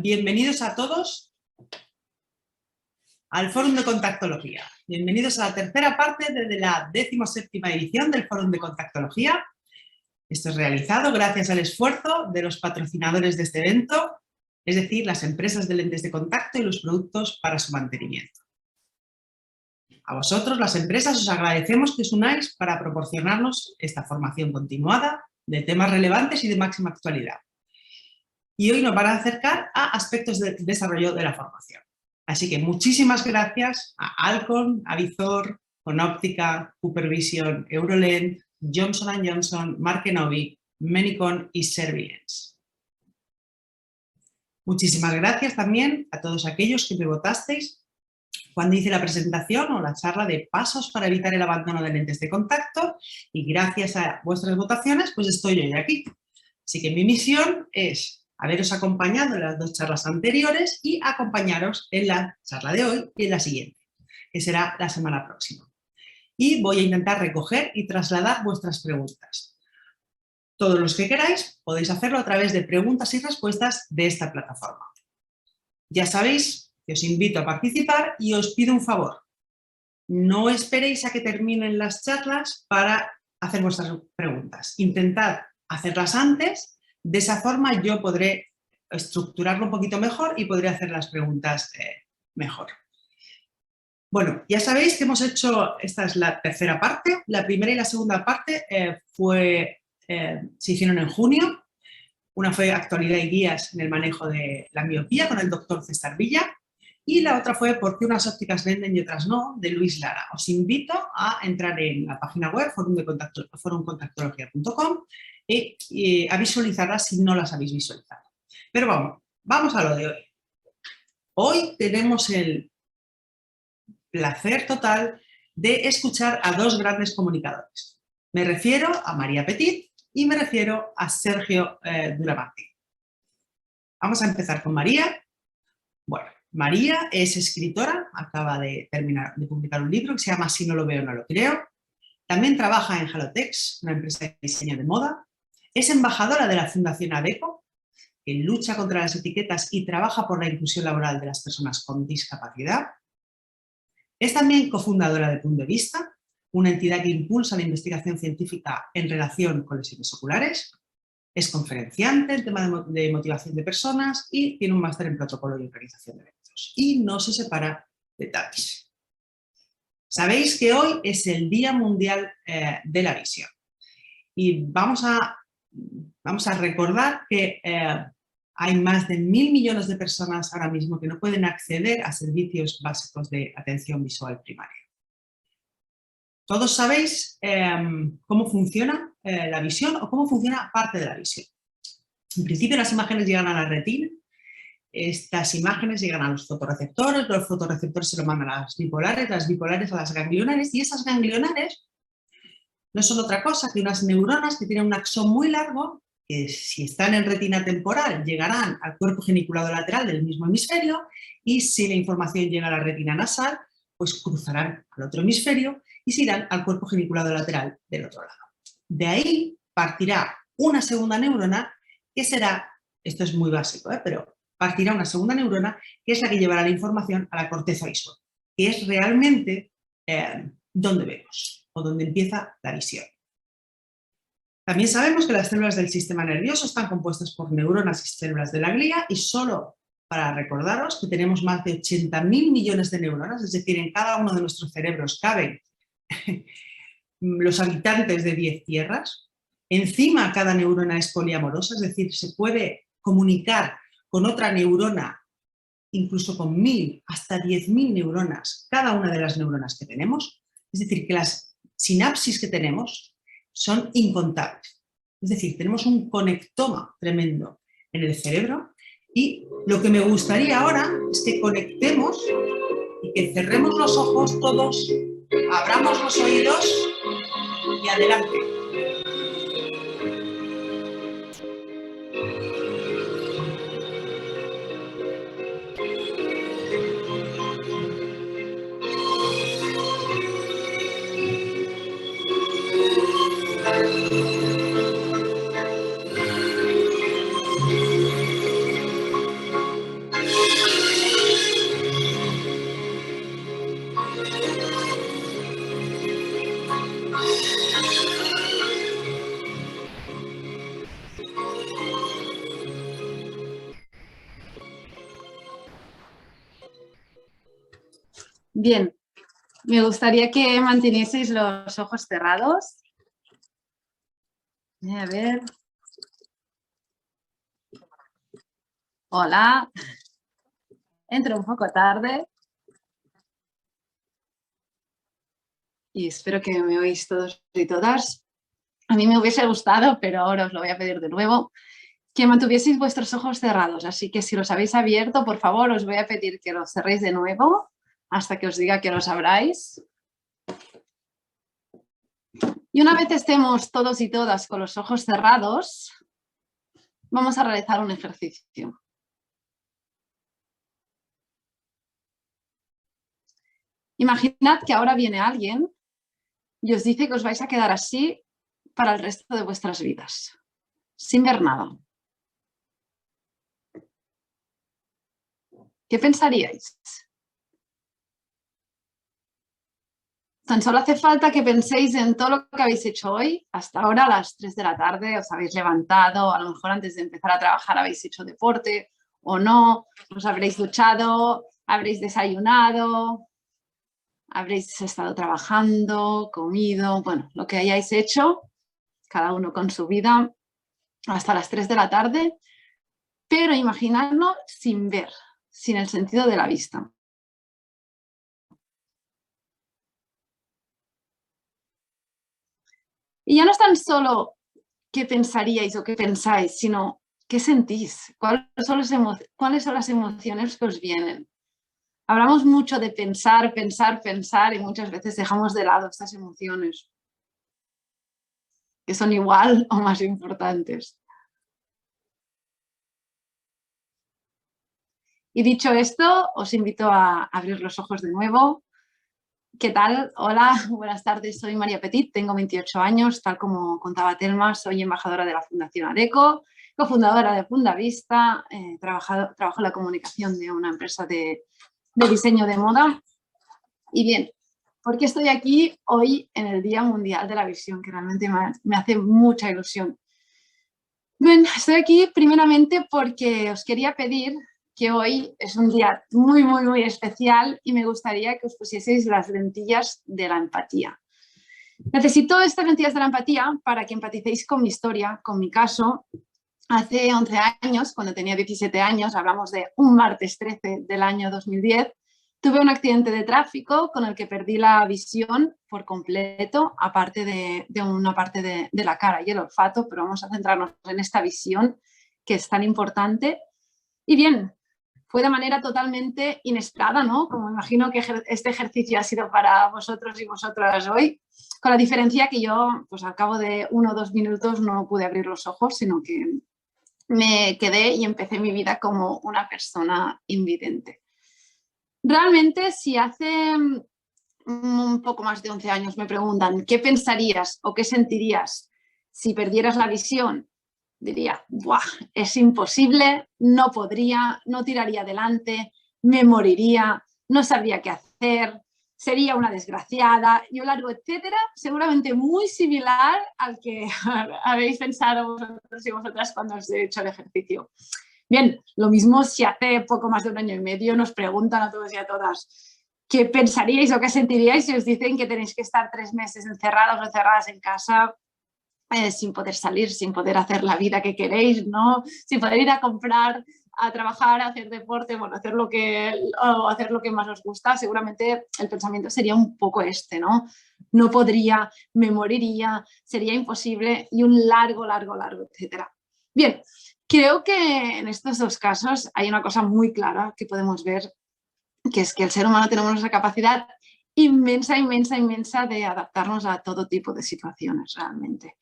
Bienvenidos a todos al Fórum de Contactología. Bienvenidos a la tercera parte de la 17ª edición del Fórum de Contactología. Esto es realizado gracias al esfuerzo de los patrocinadores de este evento, es decir, las empresas de lentes de contacto y los productos para su mantenimiento. A vosotros, las empresas, os agradecemos que os unáis para proporcionarnos esta formación continuada de temas relevantes y de máxima actualidad. Y hoy nos van a acercar a aspectos de desarrollo de la formación. Así que muchísimas gracias a Alcon, Avizor, Conóptica, Coopervision, Eurolent, Johnson & Johnson, Markenovic, Menicon y Servience. Muchísimas gracias también a todos aquellos que me votasteis cuando hice la presentación o la charla de pasos para evitar el abandono de lentes de contacto, y gracias a vuestras votaciones pues estoy hoy aquí. Así que mi misión es haberos acompañado en las dos charlas anteriores y acompañaros en la charla de hoy y en la siguiente, que será la semana próxima. Y voy a intentar recoger y trasladar vuestras preguntas. Todos los que queráis podéis hacerlo a través de preguntas y respuestas de esta plataforma. Ya sabéis que os invito a participar y os pido un favor. No esperéis a que terminen las charlas para hacer vuestras preguntas. Intentad hacerlas antes, de esa forma yo podré estructurarlo un poquito mejor y podré hacer las preguntas mejor. Bueno, ya sabéis que hemos hecho, esta es la tercera parte, la primera y la segunda parte se hicieron en junio. Una fue actualidad y guías en el manejo de la miopía con el doctor César Villa. Y la otra fue ¿por qué unas ópticas venden y otras no?, de Luis Lara. Os invito a entrar en la página web forumcontactología.com y a visualizarlas si no las habéis visualizado. Pero vamos a lo de hoy. Hoy tenemos el placer total de escuchar a dos grandes comunicadores. Me refiero a María Petit y me refiero a Sergio Duramati. Vamos a empezar con María. Bueno, María es escritora, acaba de terminar de publicar un libro que se llama Si no lo veo, no lo creo. También trabaja en Halotex, una empresa de diseño de moda. Es embajadora de la Fundación ADECO, que lucha contra las etiquetas y trabaja por la inclusión laboral de las personas con discapacidad. Es también cofundadora de Punto de Vista, una entidad que impulsa la investigación científica en relación con lesiones oculares. Es conferenciante en tema de motivación de personas y tiene un máster en protocolo y organización de eventos. Y no se separa de TAPIS. Sabéis que hoy es el Día Mundial de la Visión. Y vamos a recordar que hay más de 1.000 millones de personas ahora mismo que no pueden acceder a servicios básicos de atención visual primaria. Todos sabéis cómo funciona la visión o cómo funciona parte de la visión. En principio las imágenes llegan a la retina, estas imágenes llegan a los fotorreceptores se lo mandan a las bipolares a las ganglionares, y esas ganglionares no son otra cosa que unas neuronas que tienen un axón muy largo, que si están en retina temporal llegarán al cuerpo geniculado lateral del mismo hemisferio, y si la información llega a la retina nasal, pues cruzarán al otro hemisferio y se irán al cuerpo geniculado lateral del otro lado. De ahí partirá una segunda neurona que será, esto es muy básico, pero partirá una segunda neurona que es la que llevará la información a la corteza visual, que es realmente donde vemos o donde empieza la visión. También sabemos que las células del sistema nervioso están compuestas por neuronas y células de la glía, y solo para recordaros que tenemos más de 80.000 millones de neuronas, es decir, en cada uno de nuestros cerebros caben los habitantes de 10 tierras. Encima cada neurona es poliamorosa, es decir, se puede comunicar con otra neurona, incluso con 1.000 hasta 10.000 neuronas, cada una de las neuronas que tenemos. Es decir, que las sinapsis que tenemos son incontables. Es decir, tenemos un conectoma tremendo en el cerebro, y lo que me gustaría ahora es que conectemos y que cerremos los ojos todos, abramos los oídos y adelante. Bien, me gustaría que mantenieseis los ojos cerrados. A ver. Hola. Entro un poco tarde. Y espero que me oís todos y todas. A mí me hubiese gustado, pero ahora os lo voy a pedir de nuevo, que mantuvieseis vuestros ojos cerrados. Así que si los habéis abierto, por favor, os voy a pedir que los cerréis de nuevo hasta que os diga que los abráis. Y una vez estemos todos y todas con los ojos cerrados, vamos a realizar un ejercicio. Imaginad que ahora viene alguien y os dice que os vais a quedar así para el resto de vuestras vidas, sin ver nada. ¿Qué pensaríais? Tan solo hace falta que penséis en todo lo que habéis hecho hoy. Hasta ahora a las 3 de la tarde os habéis levantado, a lo mejor antes de empezar a trabajar habéis hecho deporte o no, os habréis duchado, habréis desayunado, habréis estado trabajando, comido, bueno, lo que hayáis hecho, cada uno con su vida, hasta las 3 de la tarde, pero imaginadlo sin ver, sin el sentido de la vista. Y ya no es tan solo qué pensaríais o qué pensáis, sino qué sentís, cuáles son las emociones que os vienen. Hablamos mucho de pensar, pensar, pensar y muchas veces dejamos de lado estas emociones, que son igual o más importantes. Y dicho esto, os invito a abrir los ojos de nuevo. ¿Qué tal? Hola, buenas tardes, soy María Petit, tengo 28 años, tal como contaba Telma, soy embajadora de la Fundación ADECO, cofundadora de Fundavista, trabajo en la comunicación de una empresa de diseño de moda. Y bien, ¿por qué estoy aquí hoy en el Día Mundial de la Visión? Que realmente me hace mucha ilusión. Bien, estoy aquí primeramente porque os quería pedir que hoy es un día muy, muy, muy especial y me gustaría que os pusieseis las lentillas de la empatía. Necesito estas lentillas de la empatía para que empaticéis con mi historia, con mi caso. Hace 11 años, cuando tenía 17 años, hablamos de un martes 13 del año 2010, tuve un accidente de tráfico con el que perdí la visión por completo, aparte de una parte de la cara y el olfato, pero vamos a centrarnos en esta visión que es tan importante. Y bien, fue de manera totalmente inesperada, ¿no? Como imagino que este ejercicio ha sido para vosotros y vosotras hoy, con la diferencia que yo, pues al cabo de 1 o 2 minutos no pude abrir los ojos, sino que me quedé y empecé mi vida como una persona invidente. Realmente, si hace un poco más de 11 años me preguntan ¿qué pensarías o qué sentirías si perdieras la visión? Diría, ¡buah! Es imposible, no podría, no tiraría adelante, me moriría, no sabría qué hacer, sería una desgraciada y un largo etcétera, seguramente muy similar al que habéis pensado vosotros y vosotras cuando os he hecho el ejercicio. Bien, lo mismo si hace poco más de 1 año y medio nos preguntan a todos y a todas ¿qué pensaríais o qué sentiríais si os dicen que tenéis que estar 3 meses encerrados o encerradas en casa sin poder salir, sin poder hacer la vida que queréis, ¿no? Sin poder ir a comprar, a trabajar, a hacer deporte, bueno, hacer lo que más os gusta? Seguramente el pensamiento sería un poco este, ¿no? No podría, me moriría, sería imposible y un largo, largo, largo, etcétera. Bien, creo que en estos dos casos hay una cosa muy clara que podemos ver, que es que el ser humano tenemos esa capacidad inmensa, inmensa, inmensa de adaptarnos a todo tipo de situaciones realmente.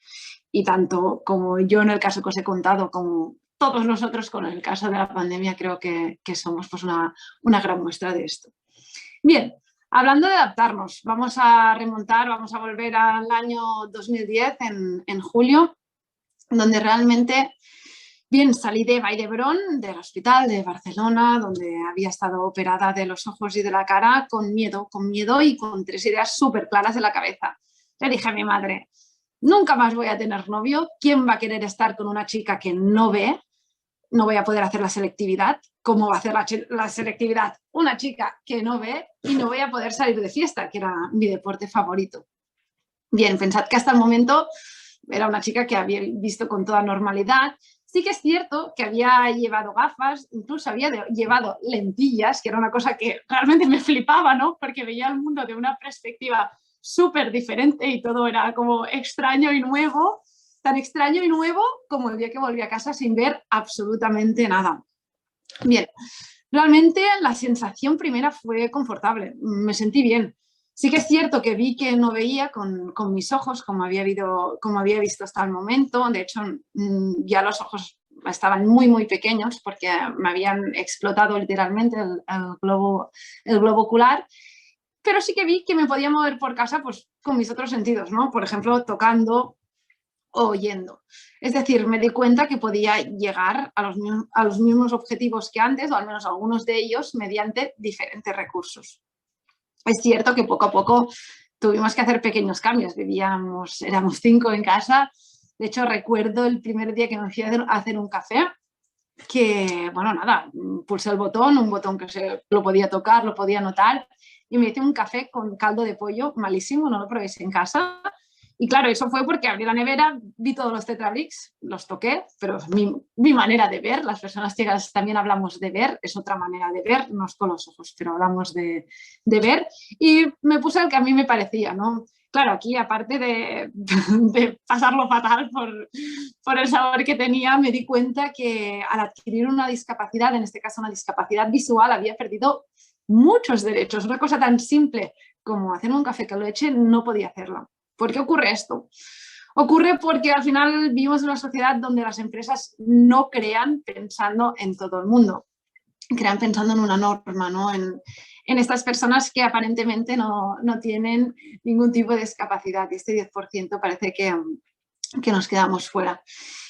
Y tanto como yo en el caso que os he contado, como todos nosotros con el caso de la pandemia, creo que somos pues una gran muestra de esto. Bien, hablando de adaptarnos, vamos a remontar, vamos a volver al año 2010, en julio, donde realmente... Bien, salí de Vall d'Hebron, del hospital de Barcelona, donde había estado operada de los ojos y de la cara, con miedo y con 3 ideas súper claras en la cabeza. Le dije a mi madre, nunca más voy a tener novio, ¿quién va a querer estar con una chica que no ve? no voy a poder hacer la selectividad. ¿Cómo va a hacer la selectividad una chica que no ve? Y no voy a poder salir de fiesta, que era mi deporte favorito. Bien, pensad que hasta el momento era una chica que había visto con toda normalidad. Sí que es cierto que había llevado gafas, incluso había llevado lentillas, que era una cosa que realmente me flipaba, ¿no? Porque veía el mundo de una perspectiva súper diferente y todo era como extraño y nuevo, tan extraño y nuevo como el día que volví a casa sin ver absolutamente nada. Bien, realmente la sensación primera fue confortable, me sentí bien. Sí que es cierto que vi que no veía con mis ojos como había visto hasta el momento. De hecho, ya los ojos estaban muy, muy pequeños porque me habían explotado literalmente el globo ocular. Pero sí que vi que me podía mover por casa pues, con mis otros sentidos, ¿no? Por ejemplo, tocando o oyendo. Es decir, me di cuenta que podía llegar a los mismos objetivos que antes, o al menos algunos de ellos, mediante diferentes recursos. Es cierto que poco a poco tuvimos que hacer pequeños cambios. Éramos 5 en casa. De hecho, recuerdo el primer día que me fui a hacer un café, que, bueno, nada, pulsé el botón, un botón que lo podía tocar, lo podía notar, y me hice un café con caldo de pollo, malísimo, no lo probéis en casa. Y claro, eso fue porque abrí la nevera, vi todos los Tetrabricks, los toqué, pero es mi manera de ver. Las personas ciegas también hablamos de ver, es otra manera de ver, no es con los ojos, pero hablamos de ver. Y me puse el que a mí me parecía, ¿no? Claro, aquí aparte de pasarlo fatal por el sabor que tenía, me di cuenta que al adquirir una discapacidad, en este caso una discapacidad visual, había perdido muchos derechos. Una cosa tan simple como hacer un café con leche no podía hacerlo. ¿Por qué ocurre esto? Ocurre porque al final vivimos en una sociedad donde las empresas no crean pensando en todo el mundo, crean pensando en una norma, ¿no? En estas personas que aparentemente no tienen ningún tipo de discapacidad, y este 10% parece que nos quedamos fuera.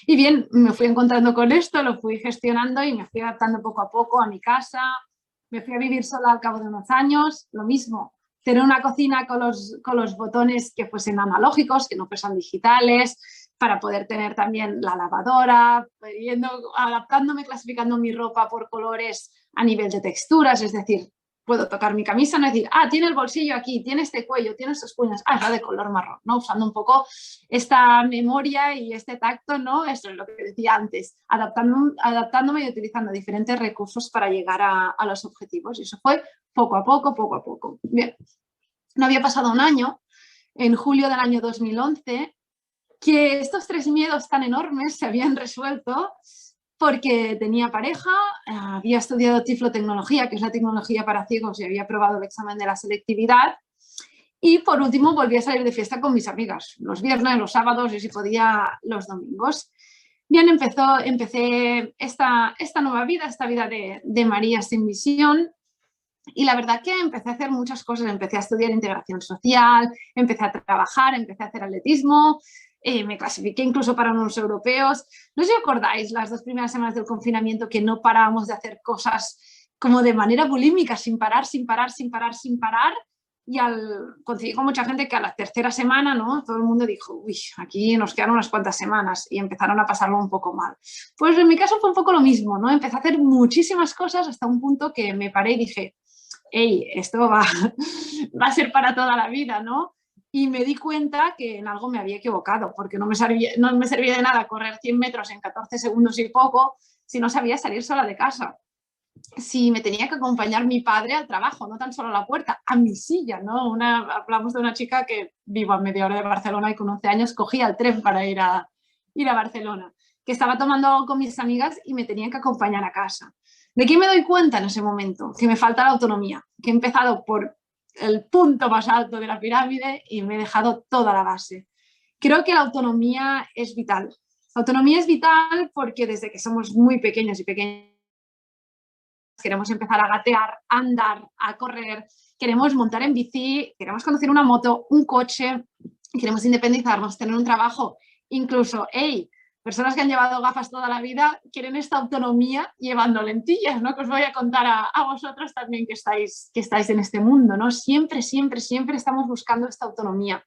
Y bien, me fui encontrando con esto, lo fui gestionando y me fui adaptando poco a poco a mi casa. Me fui a vivir sola al cabo de unos años, lo mismo. Tener una cocina con los botones que fuesen analógicos, que no fuesen digitales, para poder tener también la lavadora, adaptándome, clasificando mi ropa por colores a nivel de texturas, es decir, puedo tocar mi camisa, no decir, tiene el bolsillo aquí, tiene este cuello, tiene estos puños, es la de color marrón, ¿no? Usando un poco esta memoria y este tacto, ¿no? Esto es lo que decía antes, adaptándome y utilizando diferentes recursos para llegar a los objetivos. Y eso fue poco a poco, poco a poco. Bien, no había pasado un año, en julio del año 2011, que estos 3 miedos tan enormes se habían resuelto porque tenía pareja, había estudiado tiflotecnología, que es la tecnología para ciegos, y había aprobado el examen de la selectividad. Y por último volví a salir de fiesta con mis amigas, los viernes, los sábados y si podía los domingos. Bien, empecé esta nueva vida, esta vida de María sin visión. Y la verdad que empecé a hacer muchas cosas, empecé a estudiar integración social, empecé a trabajar, empecé a hacer atletismo, me clasifiqué incluso para unos europeos. No sé si acordáis las 2 primeras semanas del confinamiento que no parábamos de hacer cosas como de manera bulímica, sin parar, sin parar, sin parar, sin parar. Y conseguí con mucha gente que a la 3.ª semana, ¿no? Todo el mundo dijo, uy, aquí nos quedan unas cuantas semanas y empezaron a pasarlo un poco mal. Pues en mi caso fue un poco lo mismo, ¿no? Empecé a hacer muchísimas cosas hasta un punto que me paré y dije, hey, esto va a ser para toda la vida, ¿no? Y me di cuenta que en algo me había equivocado, porque no me servía de nada correr 100 metros en 14 segundos y poco si no sabía salir sola de casa. Si me tenía que acompañar mi padre al trabajo, no tan solo a la puerta, a mi silla, ¿no? Hablamos de una chica que vivo a media hora de Barcelona y con 11 años cogía el tren para ir a Barcelona, que estaba tomando algo con mis amigas y me tenían que acompañar a casa. ¿De qué me doy cuenta en ese momento? Que me falta la autonomía, que he empezado por el punto más alto de la pirámide y me he dejado toda la base. Creo que la autonomía es vital. La autonomía es vital porque desde que somos muy pequeños y pequeñas queremos empezar a gatear, a andar, a correr, queremos montar en bici, queremos conducir una moto, un coche, queremos independizarnos, tener un trabajo, incluso, personas que han llevado gafas toda la vida quieren esta autonomía llevando lentillas, ¿no? Que os voy a contar a vosotros también que estáis en este mundo, ¿no? Siempre, siempre, siempre estamos buscando esta autonomía.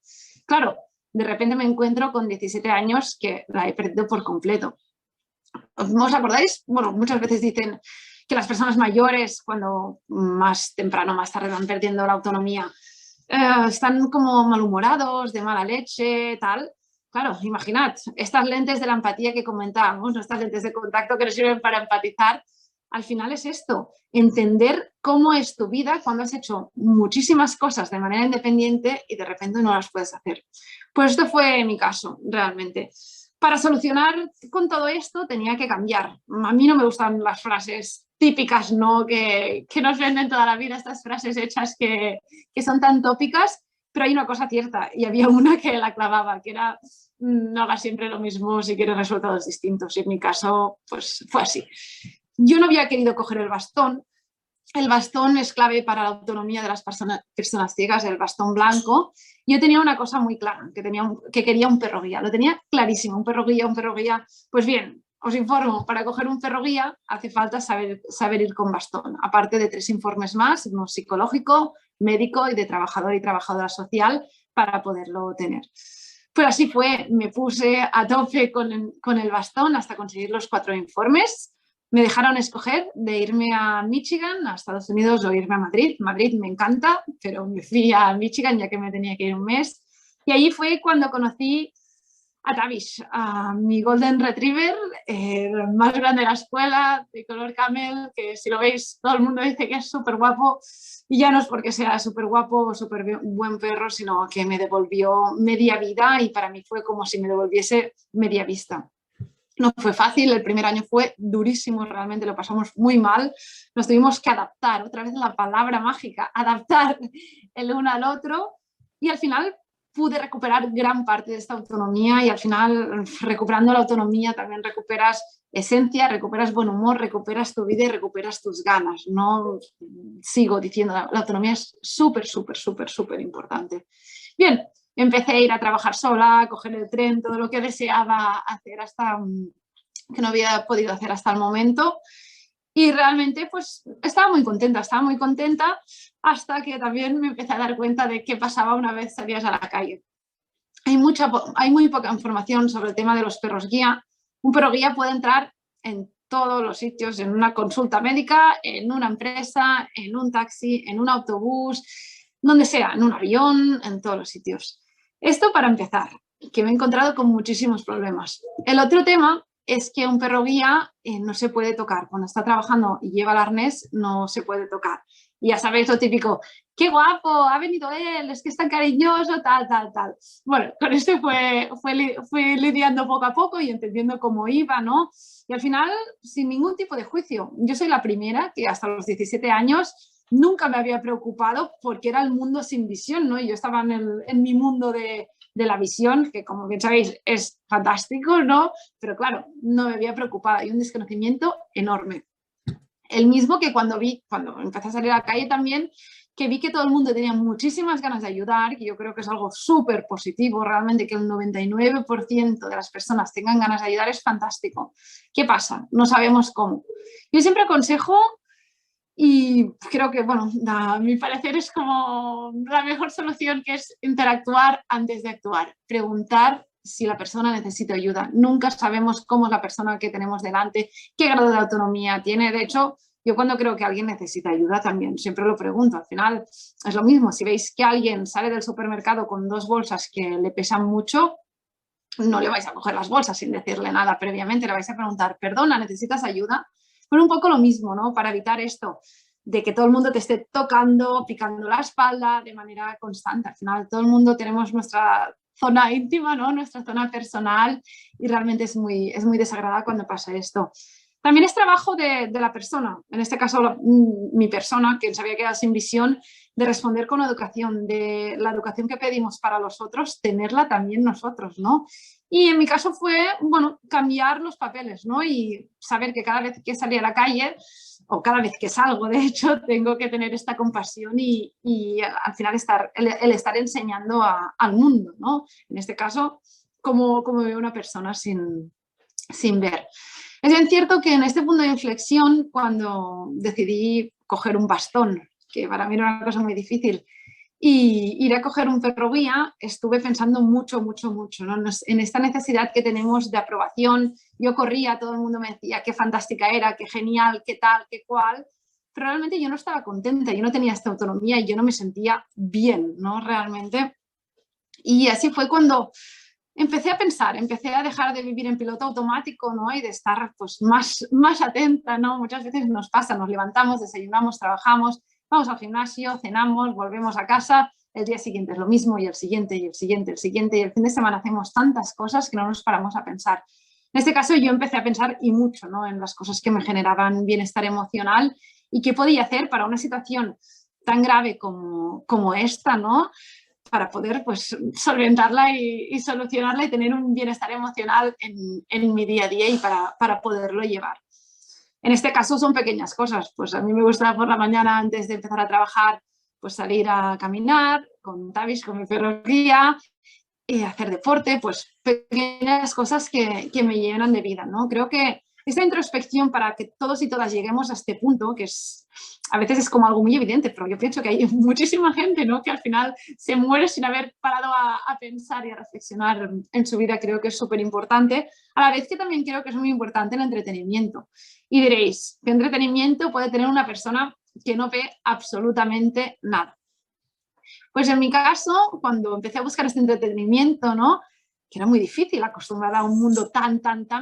Claro, de repente me encuentro con 17 años que la he perdido por completo. ¿os acordáis? Bueno, muchas veces dicen que las personas mayores, cuando más temprano, más tarde van perdiendo la autonomía, están como malhumorados, de mala leche, tal. Claro, imaginad, estas lentes de la empatía que comentábamos, estas lentes de contacto que nos sirven para empatizar, al final es esto, entender cómo es tu vida cuando has hecho muchísimas cosas de manera independiente y de repente no las puedes hacer. Pues esto fue mi caso, realmente. Para solucionar con todo esto tenía que cambiar. A mí no me gustan las frases típicas, ¿no? que nos venden toda la vida, estas frases hechas que son tan tópicas, pero hay una cosa cierta y había una que la clavaba, que era no hagas siempre lo mismo si quieres resultados distintos. Y en mi caso, pues fue así. Yo no había querido coger el bastón. El bastón es clave para la autonomía de las personas ciegas, el bastón blanco. Yo tenía una cosa muy clara, que quería un perro guía. Lo tenía clarísimo, un perro guía, un perro guía. Pues bien, os informo, para coger un perro guía hace falta saber ir con bastón. Aparte de 3 informes más, uno psicológico, médico y de trabajador y trabajadora social para poderlo tener. Pues así fue, me puse a tope con el bastón hasta conseguir los 4 informes. Me dejaron escoger de irme a Michigan, a Estados Unidos, o irme a Madrid. Madrid me encanta, pero me fui a Michigan ya que me tenía que ir un mes. Y allí fue cuando conocí a Tavish, a mi Golden Retriever, el más grande de la escuela, de color camel, que si lo veis todo el mundo dice que es súper guapo. Y ya no es porque sea súper guapo o súper buen perro, sino que me devolvió media vida y para mí fue como si me devolviese media vista. No fue fácil, el primer año fue durísimo, realmente lo pasamos muy mal, nos tuvimos que adaptar, otra vez la palabra mágica, adaptar el uno al otro y al final pude recuperar gran parte de esta autonomía y al final recuperando la autonomía también recuperas esencia, recuperas buen humor, recuperas tu vida y recuperas tus ganas. No sigo diciendo, la autonomía es súper, súper, súper, súper importante. Bien, empecé a ir a trabajar sola, a coger el tren, todo lo que deseaba hacer que no había podido hacer hasta el momento. Y realmente pues estaba muy contenta hasta que también me empecé a dar cuenta de qué pasaba una vez salías a la calle. Hay muy poca información sobre el tema de los perros guía. Un perro guía puede entrar en todos los sitios, en una consulta médica, en una empresa, en un taxi, en un autobús, donde sea, en un avión, en todos los sitios. Esto para empezar, que me he encontrado con muchísimos problemas. El otro tema es que un perro guía no se puede tocar. Cuando está trabajando y lleva el arnés, no se puede tocar. Y ya sabéis lo típico, ¡qué guapo! Ha venido él, es que es tan cariñoso, tal, tal, tal. Bueno, con esto fue lidiando poco a poco y entendiendo cómo iba, ¿no? Y al final, sin ningún tipo de juicio. Yo soy la primera que hasta los 17 años nunca me había preocupado porque era el mundo sin visión, ¿no? Y yo estaba en mi mundo de la visión, que como bien sabéis es fantástico, ¿no? Pero claro, no me había preocupado, hay un desconocimiento enorme. El mismo que cuando empecé a salir a la calle también, que vi que todo el mundo tenía muchísimas ganas de ayudar, que yo creo que es algo súper positivo, realmente que el 99% de las personas tengan ganas de ayudar es fantástico. ¿Qué pasa? No sabemos cómo. Yo siempre aconsejo y creo que, bueno, a mi parecer es como la mejor solución, que es interactuar antes de actuar, preguntar si la persona necesita ayuda. Nunca sabemos cómo es la persona que tenemos delante, qué grado de autonomía tiene. De hecho, yo cuando creo que alguien necesita ayuda también siempre lo pregunto. Al final es lo mismo, si veis que alguien sale del supermercado con 2 bolsas que le pesan mucho, no le vais a coger las bolsas sin decirle nada previamente, le vais a preguntar, perdona, ¿necesitas ayuda? Pero un poco lo mismo, ¿no? Para evitar esto de que todo el mundo te esté tocando, picando la espalda de manera constante. Al final todo el mundo tenemos nuestra zona íntima, ¿no? Nuestra zona personal y realmente es muy desagradable cuando pasa esto. También es trabajo de la persona, en este caso mi persona, que sabía que era sin visión, de responder con educación, de la educación que pedimos para los otros, tenerla también nosotros, ¿no? Y en mi caso fue, bueno, cambiar los papeles, ¿no? Y saber que cada vez que salía a la calle, o cada vez que salgo, de hecho, tengo que tener esta compasión y al final el estar enseñando al mundo, ¿no? En este caso, cómo ve una persona sin ver. Es bien cierto que en este punto de inflexión, cuando decidí coger un bastón, que para mí era una cosa muy difícil, y ir a coger un ferrovía, estuve pensando mucho, ¿no? En esta necesidad que tenemos de aprobación. Yo corría, todo el mundo me decía qué fantástica era, qué genial, qué tal, qué cual, pero realmente yo no estaba contenta, yo no tenía esta autonomía y yo no me sentía bien, ¿no? Realmente. Y así fue cuando empecé a pensar, empecé a dejar de vivir en piloto automático, ¿no? Y de estar pues, más atenta, ¿no? Muchas veces nos pasa, nos levantamos, desayunamos, trabajamos, vamos al gimnasio, cenamos, volvemos a casa, el día siguiente es lo mismo y el siguiente y el siguiente, y el fin de semana hacemos tantas cosas que no nos paramos a pensar. En este caso yo empecé a pensar y mucho, ¿no? En las cosas que me generaban bienestar emocional y qué podía hacer para una situación tan grave como esta, ¿no? Para poder pues, solventarla y solucionarla y tener un bienestar emocional en mi día a día y para poderlo llevar. En este caso son pequeñas cosas, pues a mí me gusta por la mañana antes de empezar a trabajar pues salir a caminar con Tavis, con mi perro guía, hacer deporte, pues pequeñas cosas que me llenan de vida, ¿no? Creo que esta introspección para que todos y todas lleguemos a este punto, que es, a veces es como algo muy evidente, pero yo pienso que hay muchísima gente, ¿no? Que al final se muere sin haber parado a pensar y a reflexionar en su vida. Creo que es súper importante, a la vez que también creo que es muy importante el entretenimiento. Y diréis, ¿qué entretenimiento puede tener una persona que no ve absolutamente nada? Pues en mi caso, cuando empecé a buscar este entretenimiento, ¿no? Que era muy difícil acostumbrada a un mundo tan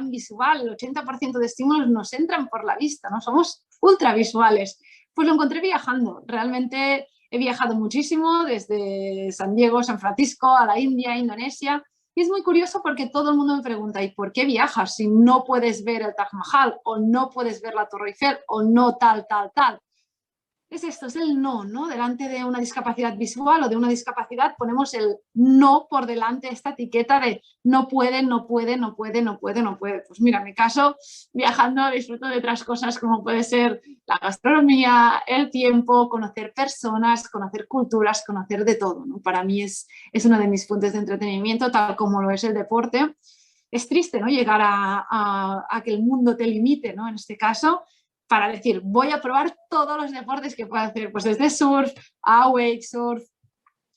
visual, el 80% de estímulos nos entran por la vista, ¿no? Somos ultra visuales. Pues lo encontré viajando. Realmente he viajado muchísimo, desde San Diego, San Francisco, a la India, Indonesia. Y es muy curioso porque todo el mundo me pregunta, ¿y por qué viajas si no puedes ver el Taj Mahal o no puedes ver la Torre Eiffel o no tal? Es esto, es el no, ¿no? Delante de una discapacidad visual o de una discapacidad ponemos el no por delante, esta etiqueta de no puede. Pues mira, en mi caso, viajando disfruto de otras cosas como puede ser la gastronomía, el tiempo, conocer personas, conocer culturas, conocer de todo, ¿no? Para mí es uno de mis fuentes de entretenimiento, tal como lo es el deporte. Es triste, ¿no? Llegar a que el mundo te limite, ¿no? En este caso, para decir, voy a probar todos los deportes que puedo hacer, pues desde surf a wakesurf,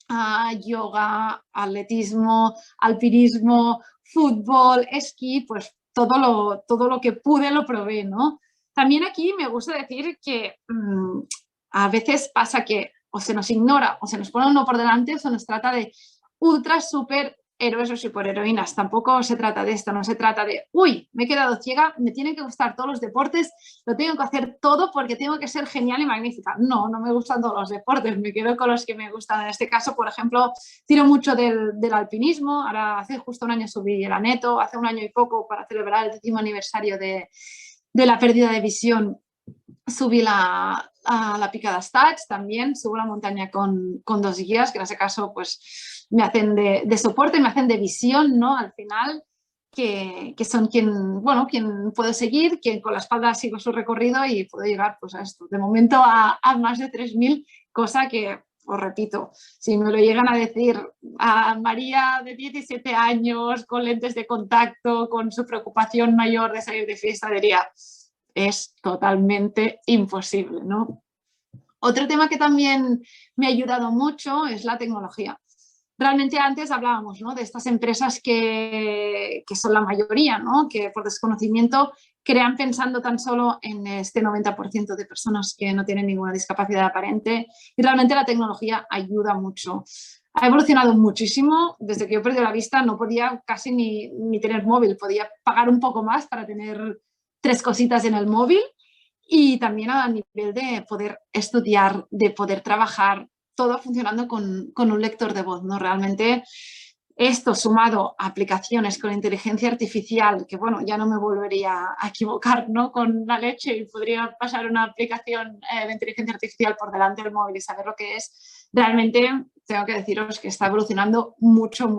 a yoga, atletismo, alpinismo, fútbol, esquí, pues todo lo que pude lo probé, ¿no? También aquí me gusta decir que a veces pasa que o se nos ignora o se nos pone uno por delante o se nos trata de ultra, súper héroes o superheroínas. Tampoco se trata de esto, no se trata de, uy, me he quedado ciega, me tienen que gustar todos los deportes, lo tengo que hacer todo porque tengo que ser genial y magnífica. No, no me gustan todos los deportes, me quedo con los que me gustan. En este caso, por ejemplo, tiro mucho del alpinismo. Ahora hace justo un año subí el Aneto, hace un año y poco para celebrar el 10º aniversario de la pérdida de visión. Subí a la Pica d'Estats, también subo la montaña con 2 guías, que en ese caso pues me hacen de soporte, me hacen de visión, ¿no? Al final, que son quien puedo seguir, quien con la espalda sigo su recorrido y puedo llegar pues a esto, de momento a más de 3.000, cosa que, os repito, si me lo llegan a decir a María de 17 años, con lentes de contacto, con su preocupación mayor de salir de fiesta, diría, es totalmente imposible, ¿no? Otro tema que también me ha ayudado mucho es la tecnología. Realmente antes hablábamos, ¿no?, de estas empresas que son la mayoría, ¿no?, que por desconocimiento crean pensando tan solo en este 90% de personas que no tienen ninguna discapacidad aparente, y realmente la tecnología ayuda mucho. Ha evolucionado muchísimo. Desde que yo perdí la vista no podía casi ni tener móvil, podía pagar un poco más para tener 3 cositas en el móvil, y también a nivel de poder estudiar, de poder trabajar, todo funcionando con un lector de voz, ¿no? Realmente esto sumado a aplicaciones con inteligencia artificial, que bueno, ya no me volvería a equivocar, ¿no?, con la leche y podría pasar una aplicación de inteligencia artificial por delante del móvil y saber lo que es, realmente tengo que deciros que está evolucionando mucho.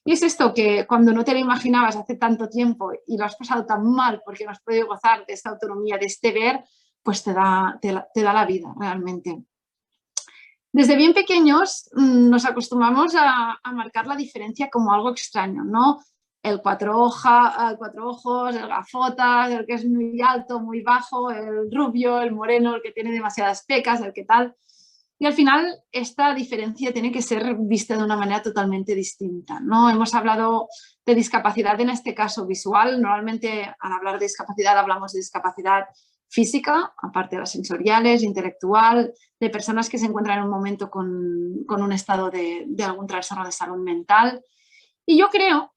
Y es esto, que cuando no te lo imaginabas hace tanto tiempo y lo has pasado tan mal porque no has podido gozar de esta autonomía, de este ver, pues te da la vida realmente. Desde bien pequeños nos acostumbramos a marcar la diferencia como algo extraño, ¿no? El 4 ojos, el gafotas, el que es muy alto, muy bajo, el rubio, el moreno, el que tiene demasiadas pecas, el que tal. Y al final esta diferencia tiene que ser vista de una manera totalmente distinta, ¿no? Hemos hablado de discapacidad, en este caso visual. Normalmente al hablar de discapacidad hablamos de discapacidad física, aparte de las sensoriales, intelectual, de personas que se encuentran en un momento con un estado de algún trastorno de salud mental. Y yo creo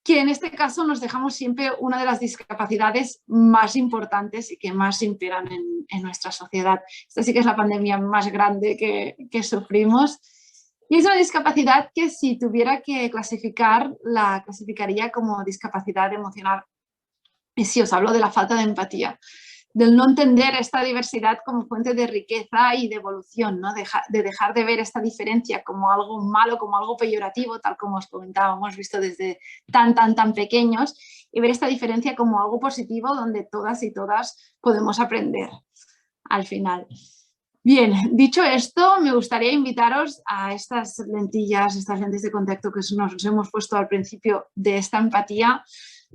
que en este caso nos dejamos siempre una de las discapacidades más importantes y que más imperan en nuestra sociedad. Esta sí que es la pandemia más grande que sufrimos. Y es una discapacidad que, si tuviera que clasificar, la clasificaría como discapacidad emocional. Y sí, os hablo de la falta de empatía, del no entender esta diversidad como fuente de riqueza y de evolución, ¿no? De dejar de ver esta diferencia como algo malo, como algo peyorativo, tal como os comentábamos, visto desde tan pequeños, y ver esta diferencia como algo positivo donde todas y todas podemos aprender al final. Bien, dicho esto, me gustaría invitaros a estas lentillas, estas lentes de contacto que nos hemos puesto al principio de esta empatía.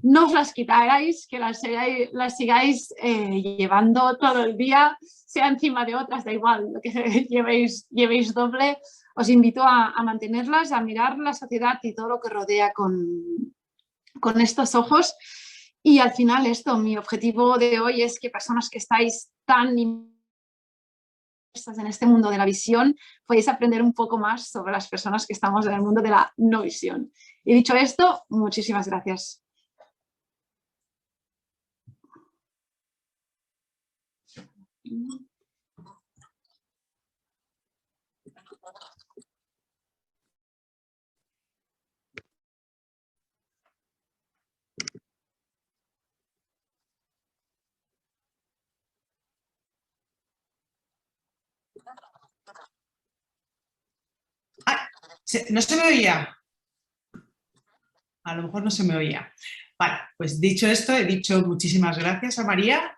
No os las quitáis, que las sigáis llevando todo el día, sea encima de otras, da igual, lo que llevéis doble. Os invito a mantenerlas, a mirar la sociedad y todo lo que rodea con estos ojos. Y al final mi objetivo de hoy es que personas que estáis tan en este mundo de la visión, podéis aprender un poco más sobre las personas que estamos en el mundo de la no visión. Y dicho esto, muchísimas gracias. ¿No se me oía? A lo mejor no se me oía. Vale, pues dicho esto, he dicho muchísimas gracias a María.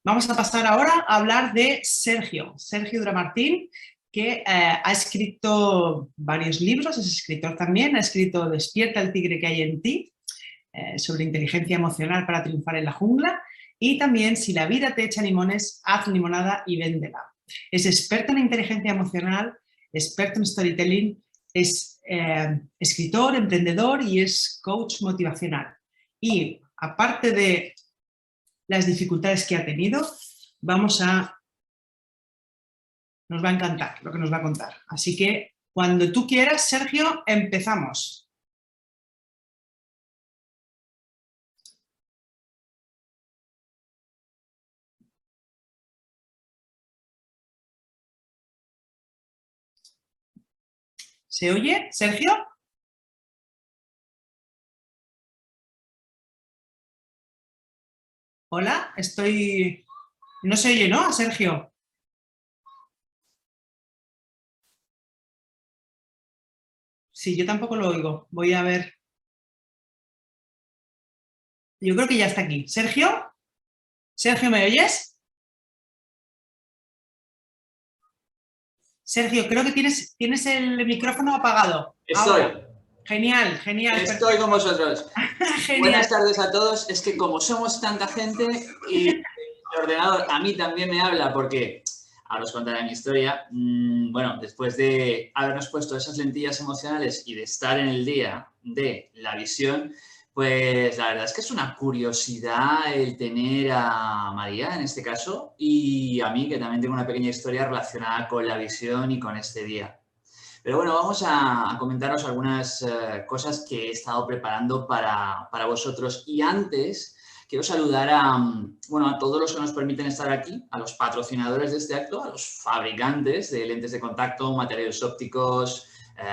Vamos a pasar ahora a hablar de Sergio Duramartín, que ha escrito varios libros, es escritor también, ha escrito Despierta el tigre que hay en ti, sobre inteligencia emocional para triunfar en la jungla, y también Si la vida te echa limones, haz limonada y véndela. Es experto en inteligencia emocional, experto en storytelling, es escritor, emprendedor y es coach motivacional. Y aparte de las dificultades que ha tenido, nos va a encantar lo que nos va a contar. Así que cuando tú quieras, Sergio, empezamos. ¿Se oye, Sergio? Hola, no se oye, ¿no? A Sergio. Sí, yo tampoco lo oigo. Voy a ver. Yo creo que ya está aquí. ¿Sergio? ¿Sergio, me oyes? Sergio, creo que tienes el micrófono apagado. Estoy. Ahora. Genial. Estoy con vosotros. Genial. Buenas tardes a todos. Es que como somos tanta gente y el ordenador a mí también me habla porque, ahora os contaré mi historia, bueno, después de habernos puesto esas lentillas emocionales y de estar en el día de la visión, pues la verdad es que es una curiosidad el tener a María en este caso y a mí, que también tengo una pequeña historia relacionada con la visión y con este día. Pero bueno, vamos a comentaros algunas cosas que he estado preparando para vosotros. Y antes, quiero saludar a todos los que nos permiten estar aquí, a los patrocinadores de este acto, a los fabricantes de lentes de contacto, materiales ópticos,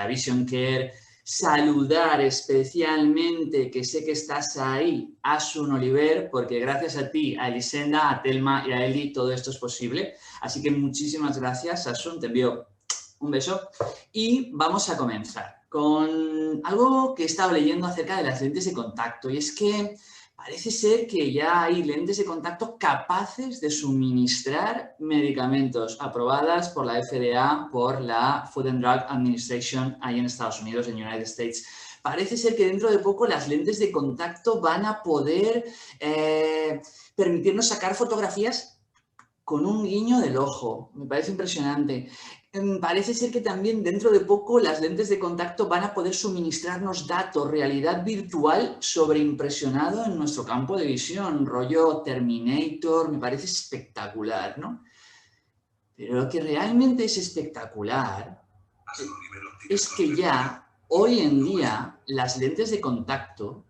Vision Care. Saludar especialmente, que sé que estás ahí, a Asun Oliver, porque gracias a ti, a Elisenda, a Telma y a Eli, todo esto es posible. Así que muchísimas gracias, Asun, te envío un beso. Y vamos a comenzar con algo que he estado leyendo acerca de las lentes de contacto, y es que parece ser que ya hay lentes de contacto capaces de suministrar medicamentos aprobadas por la FDA, por la Food and Drug Administration, ahí en Estados Unidos, en United States. Parece ser que dentro de poco las lentes de contacto van a poder permitirnos sacar fotografías con un guiño del ojo. Me parece impresionante. Parece ser que también dentro de poco las lentes de contacto van a poder suministrarnos datos, realidad virtual sobreimpresionado en nuestro campo de visión, rollo Terminator, me parece espectacular, ¿no? Pero lo que realmente es espectacular es que ya hoy en día las lentes de contacto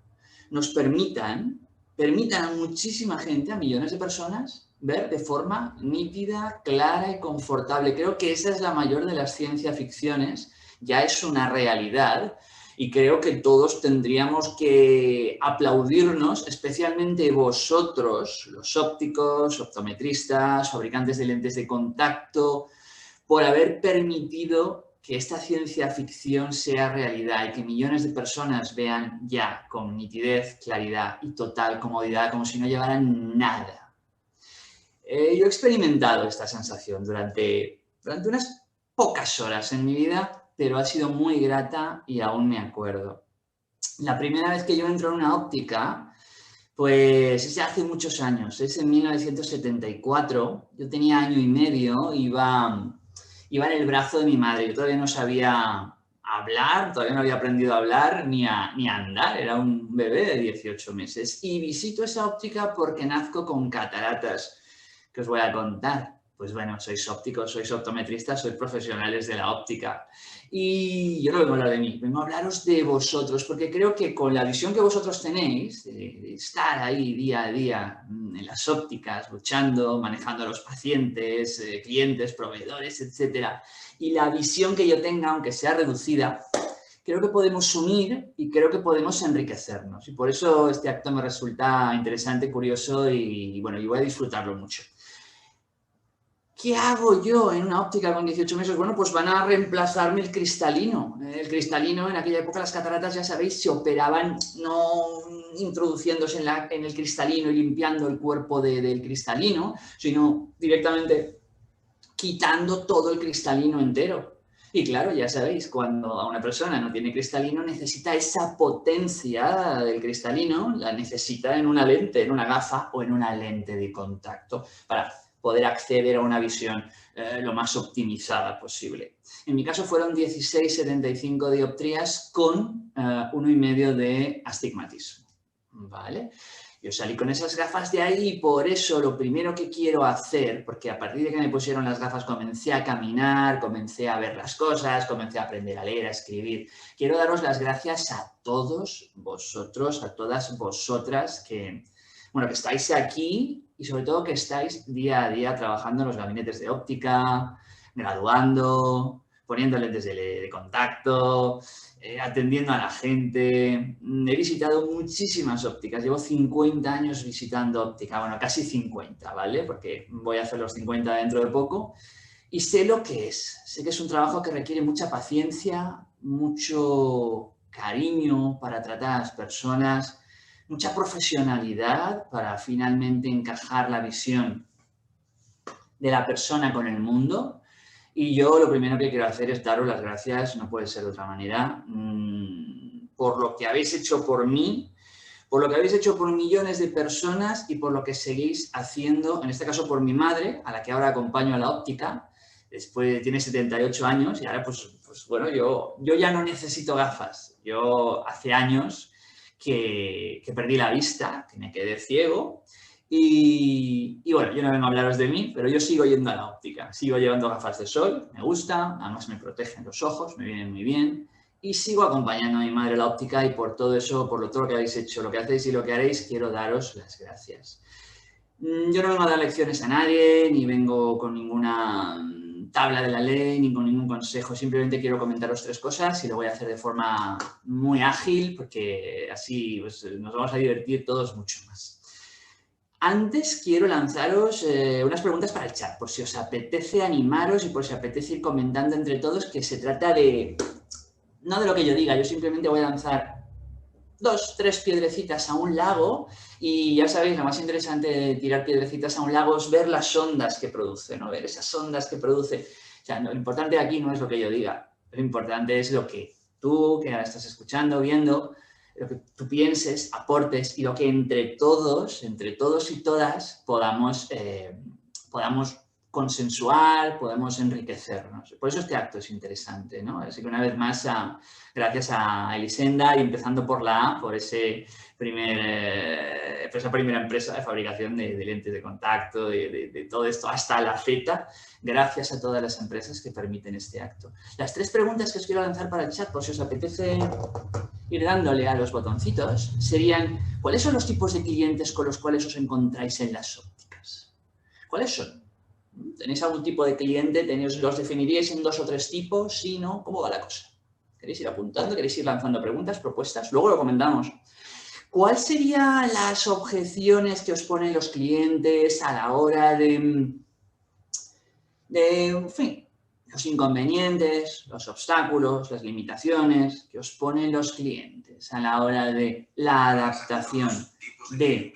nos permitan a muchísima gente, a millones de personas, ver de forma nítida, clara y confortable. Creo que esa es la mayor de las ciencia ficciones, ya es una realidad y creo que todos tendríamos que aplaudirnos, especialmente vosotros, los ópticos, optometristas, fabricantes de lentes de contacto, por haber permitido que esta ciencia ficción sea realidad y que millones de personas vean ya con nitidez, claridad y total comodidad como si no llevaran nada. Yo he experimentado esta sensación durante unas pocas horas en mi vida, pero ha sido muy grata y aún me acuerdo. La primera vez que yo entro en una óptica, pues es hace muchos años, es en 1974, yo tenía año y medio, iba en el brazo de mi madre, yo todavía no sabía hablar, todavía no había aprendido a hablar ni a andar, era un bebé de 18 meses y visito esa óptica porque nazco con cataratas, que os voy a contar. Pues bueno, sois ópticos, sois optometristas, sois profesionales de la óptica. Y yo no vengo a hablar de mí, vengo a hablaros de vosotros, porque creo que con la visión que vosotros tenéis, de estar ahí día a día en las ópticas, luchando, manejando a los pacientes, clientes, proveedores, etcétera, y la visión que yo tenga, aunque sea reducida, creo que podemos unir y creo que podemos enriquecernos. Y por eso este acto me resulta interesante, curioso y bueno, y voy a disfrutarlo mucho. ¿Qué hago yo en una óptica con 18 meses? Bueno, pues van a reemplazarme el cristalino. El cristalino, en aquella época las cataratas, ya sabéis, se operaban no introduciéndose en el cristalino y limpiando el cuerpo del cristalino, sino directamente quitando todo el cristalino entero. Y claro, ya sabéis, cuando a una persona no tiene cristalino, necesita esa potencia del cristalino, la necesita en una lente, en una gafa o en una lente de contacto para poder acceder a una visión lo más optimizada posible. En mi caso fueron 16,75 dioptrías con 1,5 de astigmatismo, ¿vale? Yo salí con esas gafas de ahí y por eso lo primero que quiero hacer, porque a partir de que me pusieron las gafas comencé a caminar, comencé a ver las cosas, comencé a aprender a leer, a escribir. Quiero daros las gracias a todos vosotros, a todas vosotras que estáis aquí y sobre todo que estáis día a día trabajando en los gabinetes de óptica, graduando, poniendo lentes de contacto, atendiendo a la gente. He visitado muchísimas ópticas, llevo 50 años visitando óptica, bueno, casi 50, ¿vale? Porque voy a hacer los 50 dentro de poco y sé lo que es. Sé que es un trabajo que requiere mucha paciencia, mucho cariño para tratar a las personas, mucha profesionalidad para finalmente encajar la visión de la persona con el mundo. Y yo lo primero que quiero hacer es daros las gracias, no puede ser de otra manera, por lo que habéis hecho por mí, por lo que habéis hecho por millones de personas y por lo que seguís haciendo, en este caso por mi madre, a la que ahora acompaño a la óptica. Después tiene 78 años y ahora pues bueno, yo ya no necesito gafas. Yo hace años que perdí la vista, que me quedé ciego. Y bueno, yo no vengo a hablaros de mí, pero yo sigo yendo a la óptica. Sigo llevando gafas de sol, me gusta, además me protegen los ojos, me vienen muy bien. Y sigo acompañando a mi madre a la óptica y por todo eso, por todo lo que habéis hecho, lo que hacéis y lo que haréis, quiero daros las gracias. Yo no vengo a dar lecciones a nadie, ni vengo con ninguna tabla de la ley, ni con ningún consejo. Simplemente quiero comentaros 3 cosas y lo voy a hacer de forma muy ágil porque así pues, nos vamos a divertir todos mucho más. Antes quiero lanzaros unas preguntas para el chat, por si os apetece animaros y por si apetece ir comentando entre todos, que se trata de, no de lo que yo diga, yo simplemente voy a lanzar 2, 3 piedrecitas a un lago y ya sabéis, lo más interesante de tirar piedrecitas a un lago es ver las ondas que produce, ¿no? Ver esas ondas que produce. O sea, lo importante aquí no es lo que yo diga, lo importante es lo que tú, que ahora estás escuchando, viendo, lo que tú pienses, aportes y lo que entre todos y todas podamos podamos consensuar, podemos enriquecernos. Por eso este acto es interesante, ¿no? Así que una vez más, gracias a Elisenda y empezando por la A, por esa primera empresa de fabricación de lentes de contacto, de todo esto hasta la Z, gracias a todas las empresas que permiten este acto. Las 3 preguntas que os quiero lanzar para el chat, por si os apetece ir dándole a los botoncitos, serían: ¿cuáles son los tipos de clientes con los cuales os encontráis en las ópticas? ¿Cuáles son? ¿Tenéis algún tipo de cliente? ¿Los definiríais en 2 o 3 tipos? ¿Sí, no? ¿Cómo va la cosa? ¿Queréis ir apuntando? ¿Queréis ir lanzando preguntas, propuestas? Luego lo comentamos. ¿Cuáles serían las objeciones que os ponen los clientes a la hora en fin, los inconvenientes, los obstáculos, las limitaciones que os ponen los clientes a la hora de la adaptación de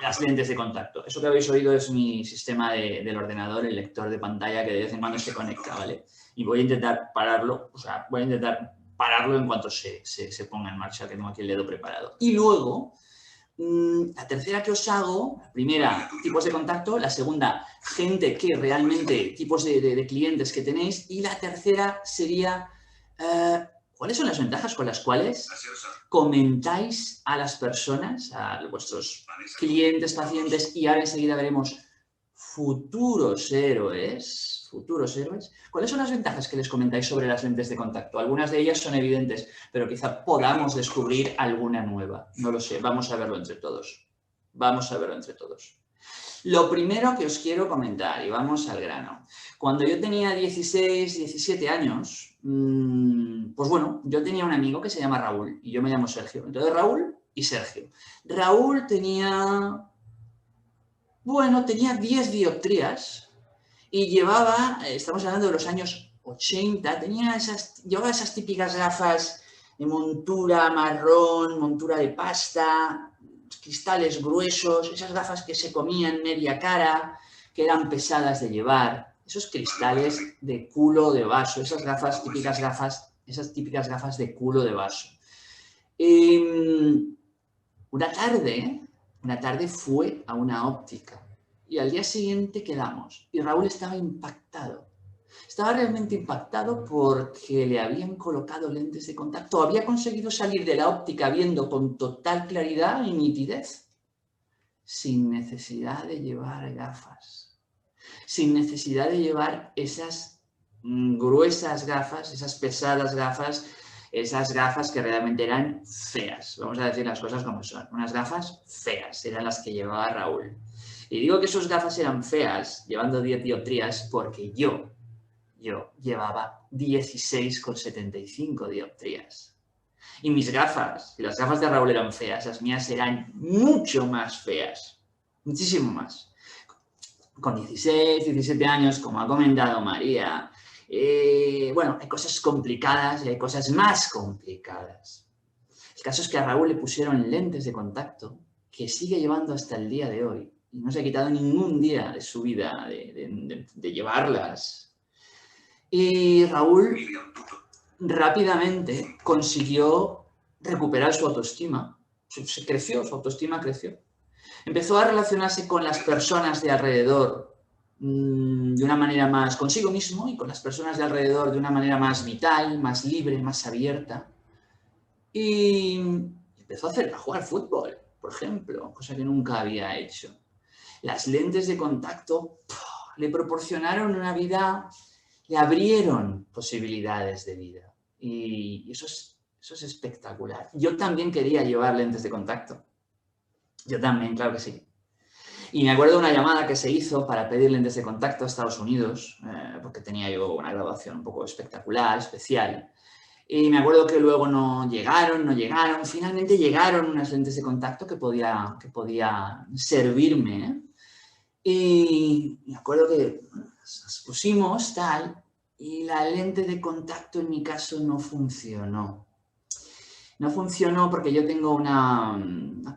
las lentes de contacto? Eso que habéis oído es mi sistema del ordenador, el lector de pantalla, que de vez en cuando se conecta, ¿vale? Y voy a intentar pararlo, en cuanto se ponga en marcha, que tengo aquí el dedo preparado. Y luego, la tercera que os hago, la primera, tipos de contacto, la segunda, gente que realmente, tipos de clientes que tenéis, y la tercera sería, ¿cuáles son las ventajas con las cuales comentáis a las personas, a vuestros clientes, pacientes, y ahora enseguida veremos futuros héroes? ¿Cuáles son las ventajas que les comentáis sobre las lentes de contacto? Algunas de ellas son evidentes, pero quizá podamos descubrir alguna nueva. No lo sé, vamos a verlo entre todos. Lo primero que os quiero comentar, y vamos al grano. Cuando yo tenía 16, 17 años, pues bueno, yo tenía un amigo que se llama Raúl y yo me llamo Sergio. Entonces, Raúl y Sergio. Raúl tenía 10 dioptrías y llevaba, estamos hablando de los años 80, llevaba esas típicas gafas de montura marrón, montura de pasta, cristales gruesos, esas gafas que se comían media cara, que eran pesadas de llevar, esos cristales de culo de vaso, esas típicas gafas de culo de vaso. Una tarde fue a una óptica y al día siguiente quedamos y Raúl estaba impactado. Estaba realmente impactado porque le habían colocado lentes de contacto. Había conseguido salir de la óptica viendo con total claridad y nitidez, sin necesidad de llevar gafas, sin necesidad de llevar esas gruesas gafas, esas pesadas gafas, esas gafas que realmente eran feas. Vamos a decir las cosas como son. Unas gafas feas eran las que llevaba Raúl. Y digo que esas gafas eran feas, llevando 10 dioptrías, porque yo llevaba 16,75 dioptrías. Y mis gafas, si las gafas de Raúl eran feas, las mías eran mucho más feas. Muchísimo más. Con 16, 17 años, como ha comentado María, bueno, hay cosas complicadas y hay cosas más complicadas. El caso es que a Raúl le pusieron lentes de contacto que sigue llevando hasta el día de hoy. Y no se ha quitado ningún día de su vida de llevarlas. Y Raúl rápidamente consiguió recuperar su autoestima. Su autoestima creció. Empezó a relacionarse con las personas de alrededor de una manera más consigo mismo y con las personas de alrededor de una manera más vital, más libre, más abierta. Y empezó a jugar fútbol, por ejemplo, cosa que nunca había hecho. Las lentes de contacto le proporcionaron una vida, le abrieron posibilidades de vida. Y eso es espectacular. Yo también quería llevar lentes de contacto. Yo también, claro que sí. Y me acuerdo de una llamada que se hizo para pedir lentes de contacto a Estados Unidos, porque tenía yo una graduación un poco espectacular, especial. Y me acuerdo que luego no llegaron. Finalmente llegaron unas lentes de contacto que podía servirme, ¿eh? Y me acuerdo que las pusimos tal, y la lente de contacto en mi caso no funcionó. No funcionó porque yo tengo una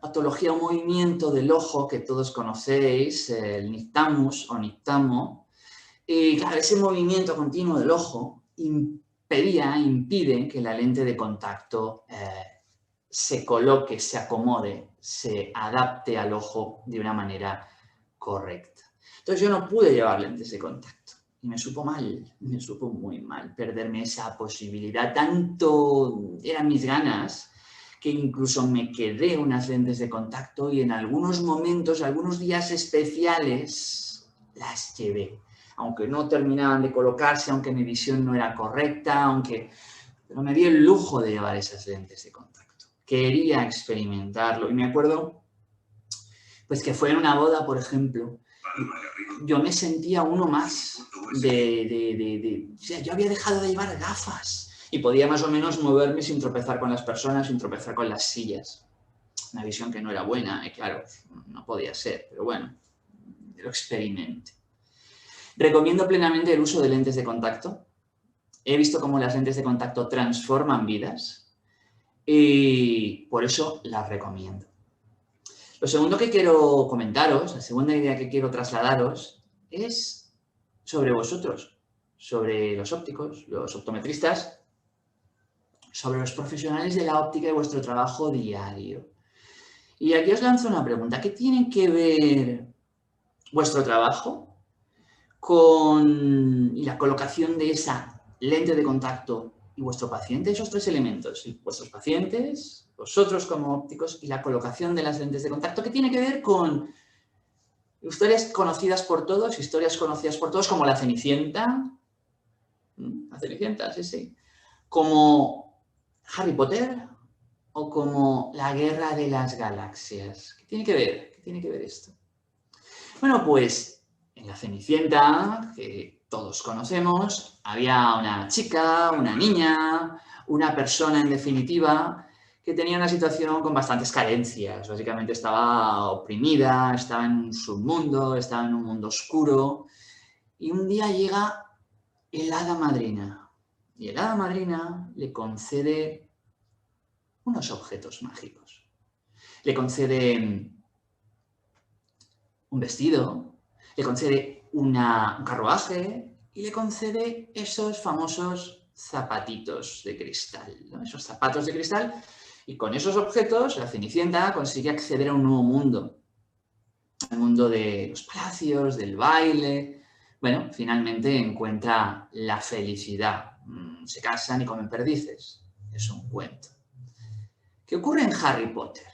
patología, un movimiento del ojo que todos conocéis, el nictamus o nictamo. Y claro, ese movimiento continuo del ojo impide que la lente de contacto se coloque, se acomode, se adapte al ojo de una manera correcta. Entonces yo no pude llevar lentes de contacto y me supo mal, me supo muy mal perderme esa posibilidad. Tanto eran mis ganas que incluso me quedé unas lentes de contacto y en algunos momentos, algunos días especiales, las llevé. Aunque no terminaban de colocarse, aunque mi visión no era correcta, pero me di el lujo de llevar esas lentes de contacto. Quería experimentarlo y me acuerdo pues que fue en una boda, por ejemplo. Yo me sentía uno más o sea, yo había dejado de llevar gafas y podía más o menos moverme sin tropezar con las personas, sin tropezar con las sillas. Una visión que no era buena, y claro, no podía ser, pero bueno, lo experimenté. Recomiendo plenamente el uso de lentes de contacto. He visto cómo las lentes de contacto transforman vidas y por eso las recomiendo. Lo segundo que quiero comentaros, la segunda idea que quiero trasladaros es sobre vosotros, sobre los ópticos, los optometristas, sobre los profesionales de la óptica y vuestro trabajo diario. Y aquí os lanzo una pregunta. ¿Qué tiene que ver vuestro trabajo con la colocación de esa lente de contacto y vuestro paciente? Esos tres elementos, vuestros pacientes, vosotros como ópticos y la colocación de las lentes de contacto, ¿qué tiene que ver con historias conocidas por todos, como la Cenicienta? La Cenicienta, sí, sí. Como Harry Potter o como la Guerra de las Galaxias. ¿Qué tiene que ver? ¿Qué tiene que ver esto? Bueno, pues en la Cenicienta, que todos conocemos, había una chica, una niña, una persona en definitiva, que tenía una situación con bastantes carencias. Básicamente estaba oprimida, estaba en un submundo, estaba en un mundo oscuro. Y un día llega el hada madrina. Y el hada madrina le concede unos objetos mágicos. Le concede un vestido, le concede un carruaje y le concede esos famosos zapatitos de cristal, ¿no? Esos zapatos de cristal, y con esos objetos la Cenicienta consigue acceder a un nuevo mundo, al mundo de los palacios, del baile. Bueno, finalmente encuentra la felicidad. Se casan y comen perdices. Es un cuento. ¿Qué ocurre en Harry Potter?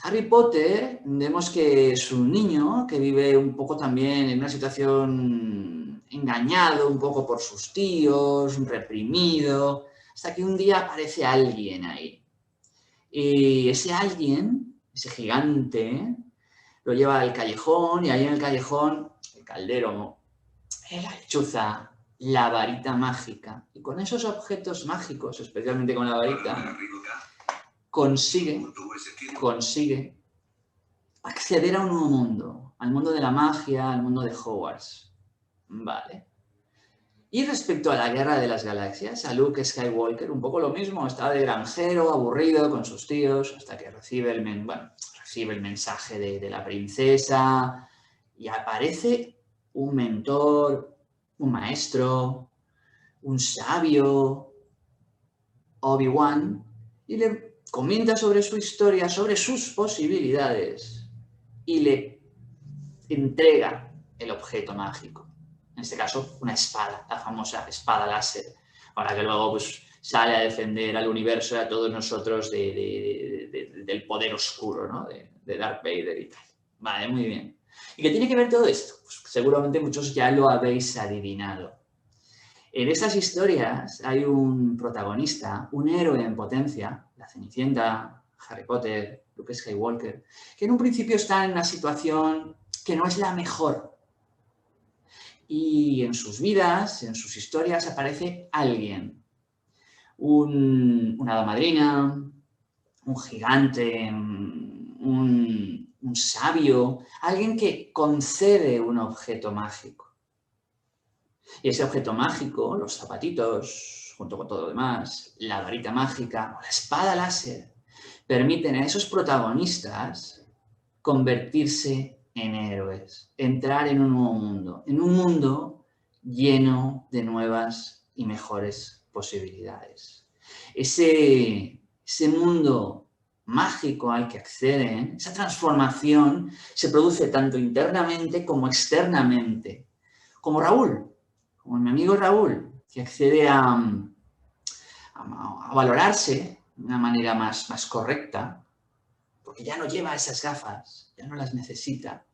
Harry Potter, vemos que es un niño que vive un poco también en una situación engañado un poco por sus tíos, reprimido, hasta que un día aparece alguien ahí. Y ese alguien, ese gigante, lo lleva al callejón y ahí en el callejón, el caldero, la lechuza, la varita mágica. Y con esos objetos mágicos, especialmente con la varita, consigue acceder a un nuevo mundo, al mundo de la magia, al mundo de Hogwarts. Vale. Y respecto a la Guerra de las Galaxias, a Luke Skywalker, un poco lo mismo, está de granjero, aburrido con sus tíos, hasta que recibe el mensaje de la princesa y aparece un mentor, un maestro, un sabio, Obi-Wan, y le comenta sobre su historia, sobre sus posibilidades y le entrega el objeto mágico. En este caso, una espada, la famosa espada láser, para que luego pues, sale a defender al universo y a todos nosotros del poder oscuro, ¿no? de Darth Vader y tal. Vale, muy bien. ¿Y qué tiene que ver todo esto? Pues seguramente muchos ya lo habéis adivinado. En estas historias hay un protagonista, un héroe en potencia, la Cenicienta, Harry Potter, Luke Skywalker, que en un principio está en una situación que no es la mejor. Y en sus vidas, en sus historias, aparece alguien. Una hada madrina, un gigante, un sabio, alguien que concede un objeto mágico. Y ese objeto mágico, los zapatitos, junto con todo lo demás, la varita mágica o la espada láser, permiten a esos protagonistas convertirse en héroes, entrar en un nuevo mundo, en un mundo lleno de nuevas y mejores posibilidades. Ese mundo mágico al que acceden, esa transformación se produce tanto internamente como externamente. Como Raúl, como mi amigo Raúl, que accede a valorarse de una manera más correcta, porque ya no lleva esas gafas, ya no las necesita.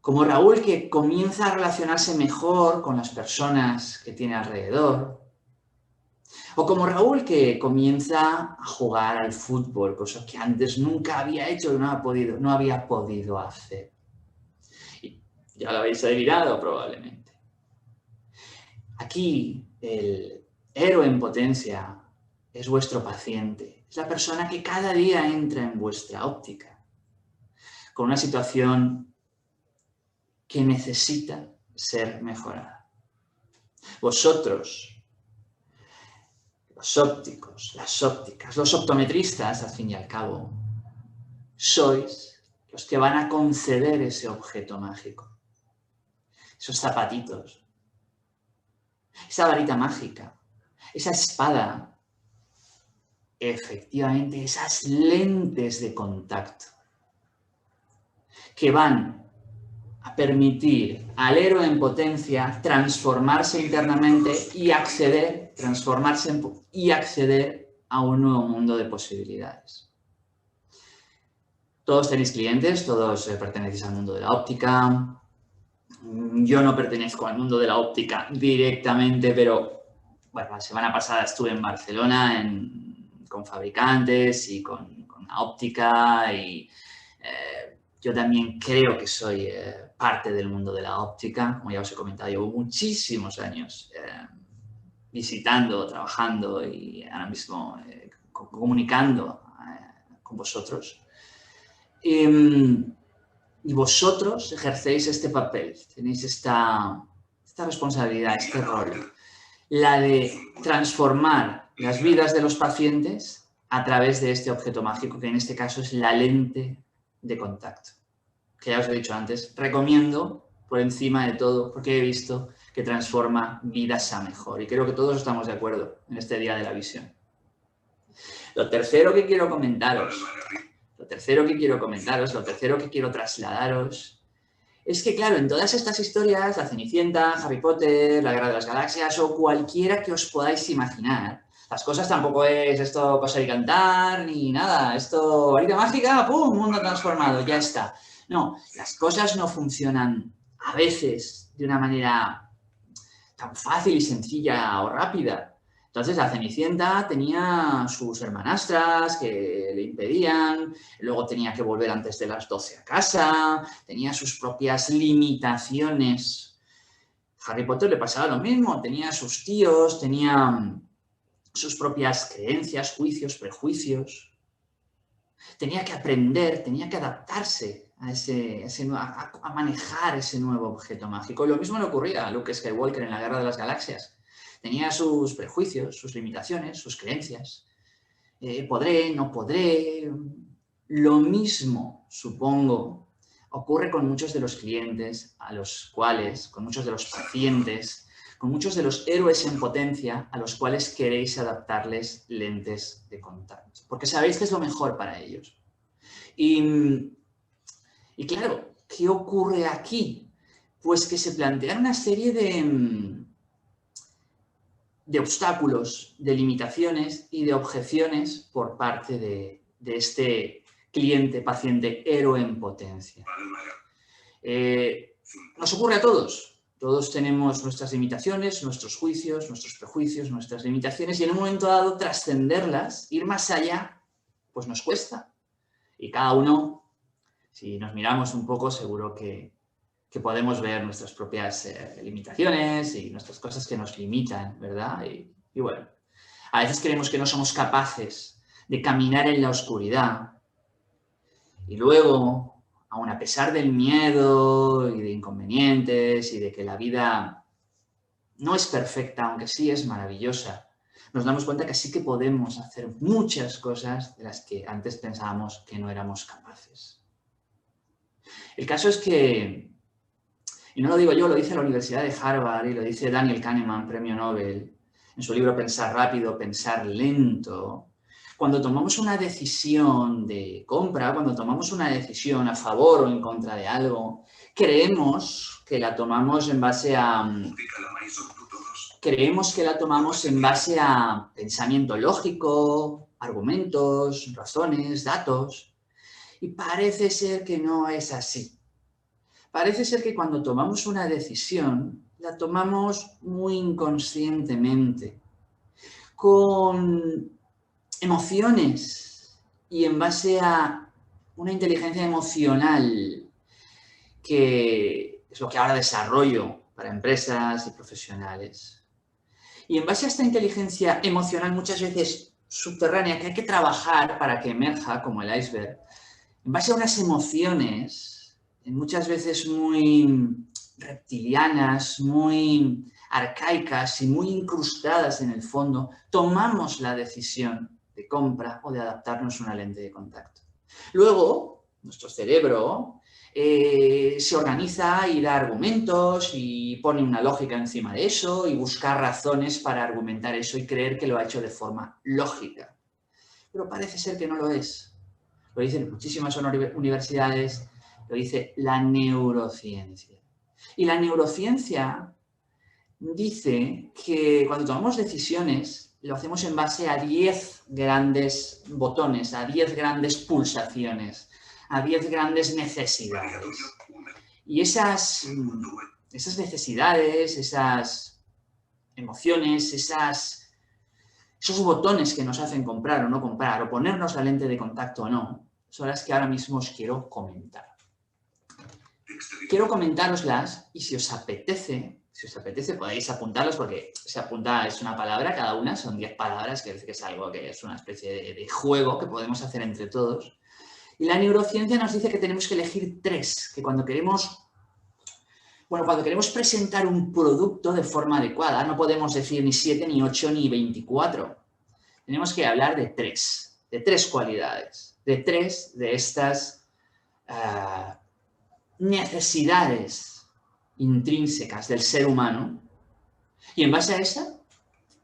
Como Raúl, que comienza a relacionarse mejor con las personas que tiene alrededor. O como Raúl, que comienza a jugar al fútbol, cosa que antes nunca había hecho y no había podido hacer. Y ya lo habéis adivinado probablemente. Aquí el héroe en potencia es vuestro paciente. Es la persona que cada día entra en vuestra óptica con una situación que necesita ser mejorada. Vosotros, los ópticos, las ópticas, los optometristas, al fin y al cabo, sois los que van a conceder ese objeto mágico. Esos zapatitos, esa varita mágica, esa espada, efectivamente, esas lentes de contacto que van a permitir al héroe en potencia transformarse internamente y acceder a un nuevo mundo de posibilidades. Todos tenéis clientes, todos pertenecéis al mundo de la óptica. Yo no pertenezco al mundo de la óptica directamente, pero bueno, la semana pasada estuve en Barcelona con fabricantes y con la óptica y yo también creo que soy parte del mundo de la óptica. Como ya os he comentado, llevo muchísimos años visitando, trabajando y ahora mismo comunicando con vosotros. Y vosotros ejercéis este papel, tenéis esta responsabilidad, este rol, la de transformar las vidas de los pacientes a través de este objeto mágico, que en este caso es la lente de contacto, que ya os he dicho antes, recomiendo por encima de todo, porque he visto que transforma vidas a mejor, y creo que todos estamos de acuerdo en este Día de la Visión. Lo tercero que quiero comentaros, lo tercero que quiero trasladaros, es que, claro, en todas estas historias, la Cenicienta, Harry Potter, la Guerra de las Galaxias o cualquiera que os podáis imaginar, las cosas tampoco es esto coser y cantar ni nada, esto varita mágica, ¡pum!, mundo transformado, ya está. No, las cosas no funcionan a veces de una manera tan fácil y sencilla o rápida. Entonces la Cenicienta tenía sus hermanastras que le impedían, luego tenía que volver antes de las 12 a casa, tenía sus propias limitaciones. A Harry Potter le pasaba lo mismo, tenía sus tíos, tenía sus propias creencias, juicios, prejuicios. Tenía que aprender, tenía que adaptarse a manejar ese nuevo objeto mágico. Y lo mismo le ocurría a Luke Skywalker en la Guerra de las Galaxias. Tenía sus prejuicios, sus limitaciones, sus creencias. ¿Podré? ¿No podré? Lo mismo, supongo, ocurre con muchos de los clientes con muchos de los pacientes, con muchos de los héroes en potencia a los cuales queréis adaptarles lentes de contacto, porque sabéis que es lo mejor para ellos. Y claro, ¿qué ocurre aquí? Pues que se plantean una serie de obstáculos, de limitaciones y de objeciones por parte de este cliente, paciente, héroe en potencia. Nos ocurre a todos. Todos tenemos nuestras limitaciones, nuestros juicios, nuestros prejuicios, nuestras limitaciones y en un momento dado trascenderlas, ir más allá, pues nos cuesta. Y cada uno, si nos miramos un poco, seguro que podemos ver nuestras propias limitaciones y nuestras cosas que nos limitan, ¿verdad? Y bueno, a veces creemos que no somos capaces de caminar en la oscuridad y luego, aun a pesar del miedo y de inconvenientes y de que la vida no es perfecta, aunque sí es maravillosa, nos damos cuenta que sí que podemos hacer muchas cosas de las que antes pensábamos que no éramos capaces. El caso es que, y no lo digo yo, lo dice la Universidad de Harvard y lo dice Daniel Kahneman, premio Nobel, en su libro Pensar rápido, pensar lento, Cuando tomamos una decisión de compra, cuando tomamos una decisión a favor o en contra de algo, creemos que la tomamos en base a... Creemos que la tomamos en base a pensamiento lógico, argumentos, razones, datos. Y parece ser que no es así. Parece ser que cuando tomamos una decisión, la tomamos muy inconscientemente, con emociones y en base a una inteligencia emocional que es lo que ahora desarrollo para empresas y profesionales. Y en base a esta inteligencia emocional muchas veces subterránea que hay que trabajar para que emerja como el iceberg, en base a unas emociones muchas veces muy reptilianas, muy arcaicas y muy incrustadas en el fondo, tomamos la decisión de compra o de adaptarnos a una lente de contacto. Luego, nuestro cerebro se organiza y da argumentos y pone una lógica encima de eso y busca razones para argumentar eso y creer que lo ha hecho de forma lógica. Pero parece ser que no lo es. Lo dicen muchísimas universidades, lo dice la neurociencia. Y la neurociencia dice que cuando tomamos decisiones lo hacemos en base a 10 grandes botones, a 10 grandes pulsaciones, a 10 grandes necesidades. Y esas necesidades, esas emociones, esos botones que nos hacen comprar o no comprar, o ponernos la lente de contacto o no, son las que ahora mismo os quiero comentar. Quiero comentároslas y si os apetece podéis apuntarlas porque se apunta, es una palabra cada una, son 10 palabras, que es algo que es una especie de juego que podemos hacer entre todos. Y la neurociencia nos dice que tenemos que elegir 3, que cuando queremos presentar un producto de forma adecuada, no podemos decir ni 7, ni 8, ni 24. Tenemos que hablar de 3 cualidades, de 3 de estas necesidades intrínsecas del ser humano y en base a esa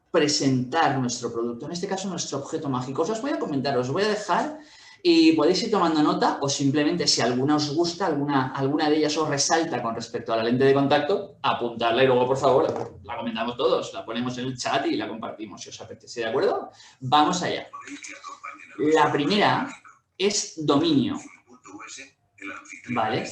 presentar nuestro producto, en este caso nuestro objeto mágico. Os voy a comentar, os voy a dejar y podéis ir tomando nota o simplemente si alguna os gusta, alguna de ellas os resalta con respecto a la lente de contacto, apuntarla y luego por favor la comentamos todos, la ponemos en el chat y la compartimos si os apetece, ¿de acuerdo? Vamos allá. La primera es dominio. ¿Vale?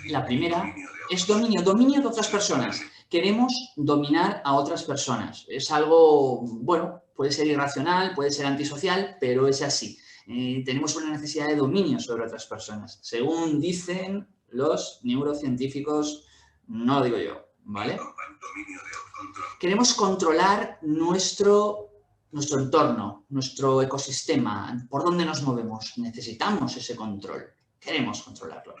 La primera es dominio de otras personas. Queremos dominar a otras personas. Es algo, bueno, puede ser irracional, puede ser antisocial, pero es así. Tenemos una necesidad de dominio sobre otras personas. Según dicen los neurocientíficos, no lo digo yo, ¿vale? Queremos controlar nuestro entorno, nuestro ecosistema, por dónde nos movemos. Necesitamos ese control. Queremos controlarlo.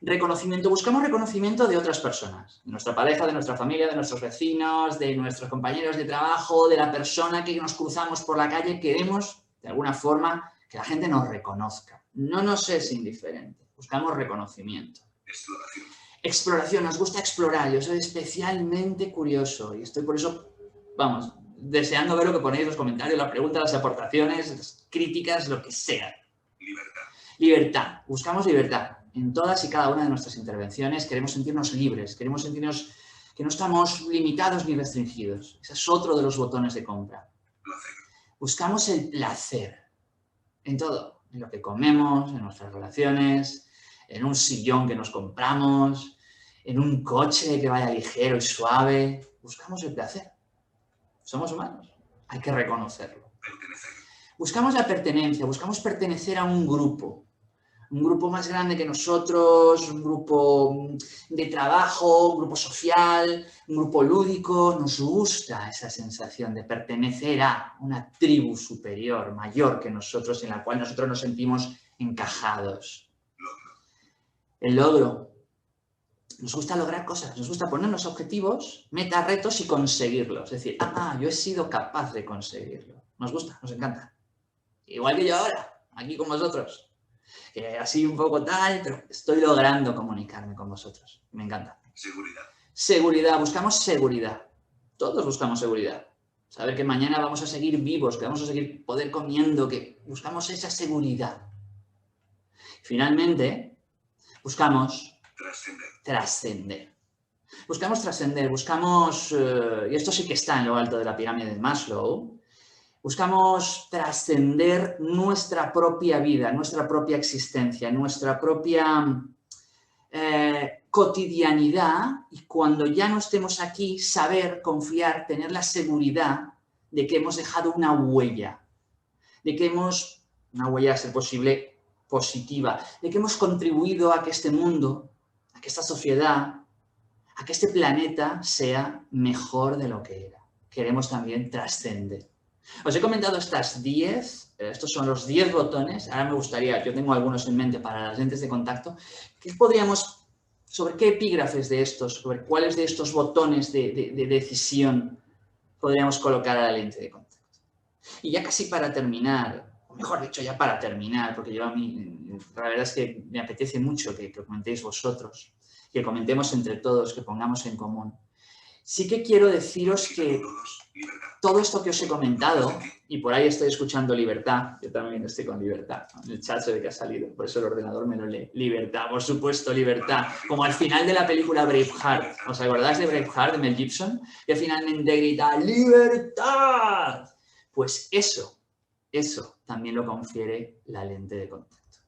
Reconocimiento. Buscamos reconocimiento de otras personas. De nuestra pareja, de nuestra familia, de nuestros vecinos, de nuestros compañeros de trabajo, de la persona que nos cruzamos por la calle. Queremos, de alguna forma, que la gente nos reconozca. No nos es indiferente. Buscamos reconocimiento. Exploración. Nos gusta explorar. Yo soy especialmente curioso y estoy por eso, vamos, deseando ver lo que ponéis en los comentarios, las preguntas, las aportaciones, las críticas, lo que sea. Libertad. Buscamos libertad. En todas y cada una de nuestras intervenciones queremos sentirnos libres, queremos sentirnos que no estamos limitados ni restringidos. Ese es otro de los botones de compra. Buscamos el placer en todo, en lo que comemos, en nuestras relaciones, en un sillón que nos compramos, en un coche que vaya ligero y suave. Buscamos el placer. Somos humanos. Hay que reconocerlo. Buscamos la pertenencia, buscamos pertenecer a un grupo más grande que nosotros, un grupo de trabajo, un grupo social, un grupo lúdico. Nos gusta esa sensación de pertenecer a una tribu superior, mayor que nosotros, en la cual nosotros nos sentimos encajados. El logro. Nos gusta lograr cosas, nos gusta ponernos objetivos, metas, retos y conseguirlos. Es decir, yo he sido capaz de conseguirlo. Nos gusta, nos encanta. Igual que yo ahora, aquí con vosotros. Así un poco tal, pero estoy logrando comunicarme con vosotros. Me encanta. Seguridad. Seguridad, buscamos seguridad. Todos buscamos seguridad. Saber que mañana vamos a seguir vivos, que vamos a seguir poder comiendo, que buscamos esa seguridad. Finalmente, buscamos trascender. Buscamos trascender, buscamos, y esto sí que está en lo alto de la pirámide de Maslow, buscamos trascender nuestra propia vida, nuestra propia existencia, nuestra propia cotidianidad, y cuando ya no estemos aquí, saber, confiar, tener la seguridad de que hemos dejado una huella, de que una huella a ser posible positiva, de que hemos contribuido a que este mundo, a que esta sociedad, a que este planeta sea mejor de lo que era. Queremos también trascender. Os he comentado estos son los 10 botones. Ahora me gustaría, yo tengo algunos en mente para las lentes de contacto, sobre qué epígrafes de estos, sobre cuáles de estos botones de decisión podríamos colocar a la lente de contacto. Y ya casi para terminar, o mejor dicho, ya para terminar, porque la verdad es que me apetece mucho que comentéis vosotros, que comentemos entre todos, que pongamos en común. Sí que quiero deciros que todo esto que os he comentado, y por ahí estoy escuchando libertad, yo también estoy con libertad, el chat se ve que ha salido, por eso el ordenador me lo lee. Libertad, por supuesto, libertad. Como al final de la película Braveheart, ¿os acordáis de Braveheart, de Mel Gibson? Que finalmente grita ¡libertad! Pues eso también lo confiere la lente de contacto.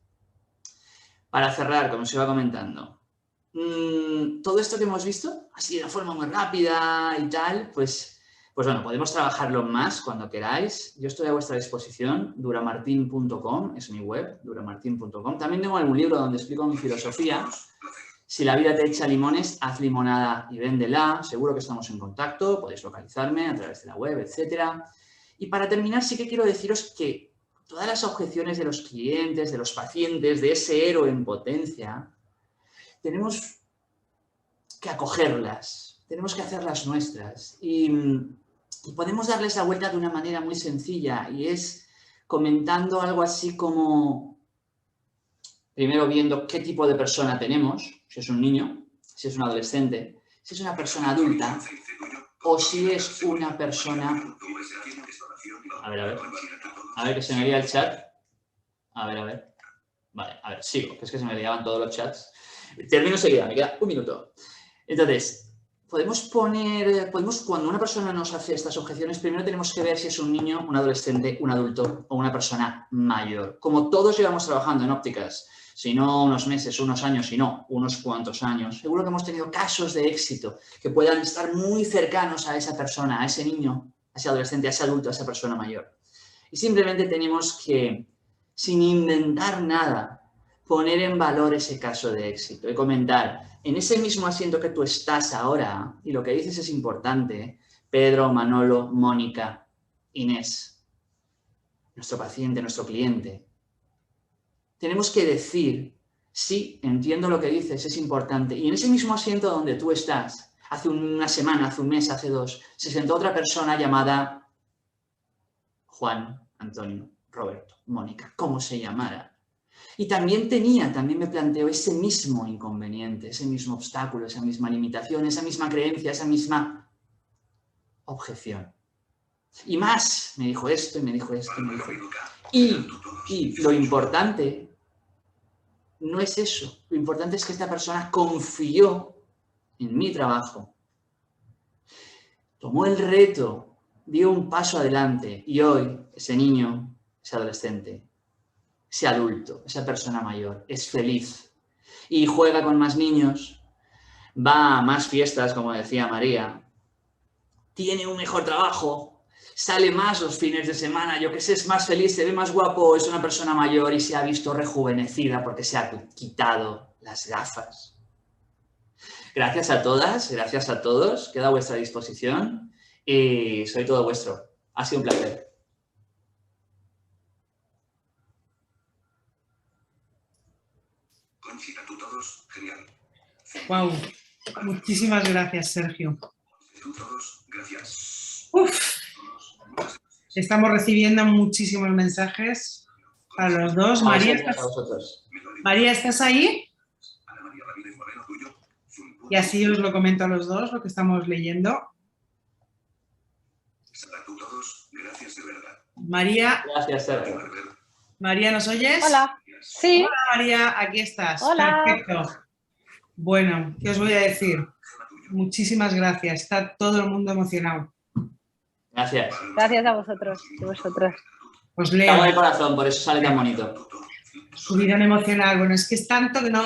Para cerrar, como os iba comentando, todo esto que hemos visto, así de una forma muy rápida y tal, pues bueno, podemos trabajarlo más cuando queráis. Yo estoy a vuestra disposición, duramartin.com, es mi web, duramartin.com. También tengo algún libro donde explico mi filosofía. Si la vida te echa limones, haz limonada y véndela. Seguro que estamos en contacto, podéis localizarme a través de la web, etc. Y para terminar, sí que quiero deciros que todas las objeciones de los clientes, de los pacientes, de ese héroe en potencia, tenemos que acogerlas, tenemos que hacerlas nuestras y podemos darles la vuelta de una manera muy sencilla, y es comentando algo así como, primero viendo qué tipo de persona tenemos, si es un niño, si es un adolescente, si es una persona adulta o si es una persona... A ver que se me lía el chat. A ver. Vale, a ver, sigo, que es que se me liaban todos los chats. Termino enseguida, me queda un minuto. Entonces, cuando una persona nos hace estas objeciones, primero tenemos que ver si es un niño, un adolescente, un adulto o una persona mayor. Como todos llevamos trabajando en ópticas, si no unos meses, unos años, si no unos cuantos años, seguro que hemos tenido casos de éxito que puedan estar muy cercanos a esa persona, a ese niño, a ese adolescente, a ese adulto, a esa persona mayor. Y simplemente tenemos que, sin inventar nada, poner en valor ese caso de éxito y comentar, en ese mismo asiento que tú estás ahora, y lo que dices es importante, Pedro, Manolo, Mónica, Inés, nuestro paciente, nuestro cliente, tenemos que decir, sí, entiendo lo que dices, es importante. Y en ese mismo asiento donde tú estás, hace una semana, hace un mes, hace 2, se sentó otra persona llamada Juan, Antonio, Roberto, Mónica, como se llamara. Y también me planteó ese mismo inconveniente, ese mismo obstáculo, esa misma limitación, esa misma creencia, esa misma objeción. Y más, me dijo esto, y me dijo esto, y me dijo esto. Y lo importante no es eso. Lo importante es que esta persona confió en mi trabajo, tomó el reto, dio un paso adelante, y hoy ese niño, ese adolescente, ese adulto, esa persona mayor, es feliz y juega con más niños, va a más fiestas, como decía María, tiene un mejor trabajo, sale más los fines de semana, yo que sé, es más feliz, se ve más guapo, es una persona mayor y se ha visto rejuvenecida porque se ha quitado las gafas. Gracias a todas, gracias a todos, quedo a vuestra disposición y soy todo vuestro. Ha sido un placer. Tú todos, genial. Wow, muchísimas gracias, Sergio. Tú todos, gracias. Uf. Estamos recibiendo muchísimos mensajes para los dos. María, ¿estás ahí? Y así os lo comento a los dos, lo que estamos leyendo. María. Gracias, Sergio. María, ¿nos oyes? Hola. Sí. Hola, María, aquí estás. Hola. Perfecto. Bueno, ¿qué os voy a decir? Muchísimas gracias. Está todo el mundo emocionado. Gracias. Gracias a vosotros y vosotras. Os Estamos leo. de corazón, por eso sale tan bonito. Subidón emocional. Bueno, es que es tanto que no,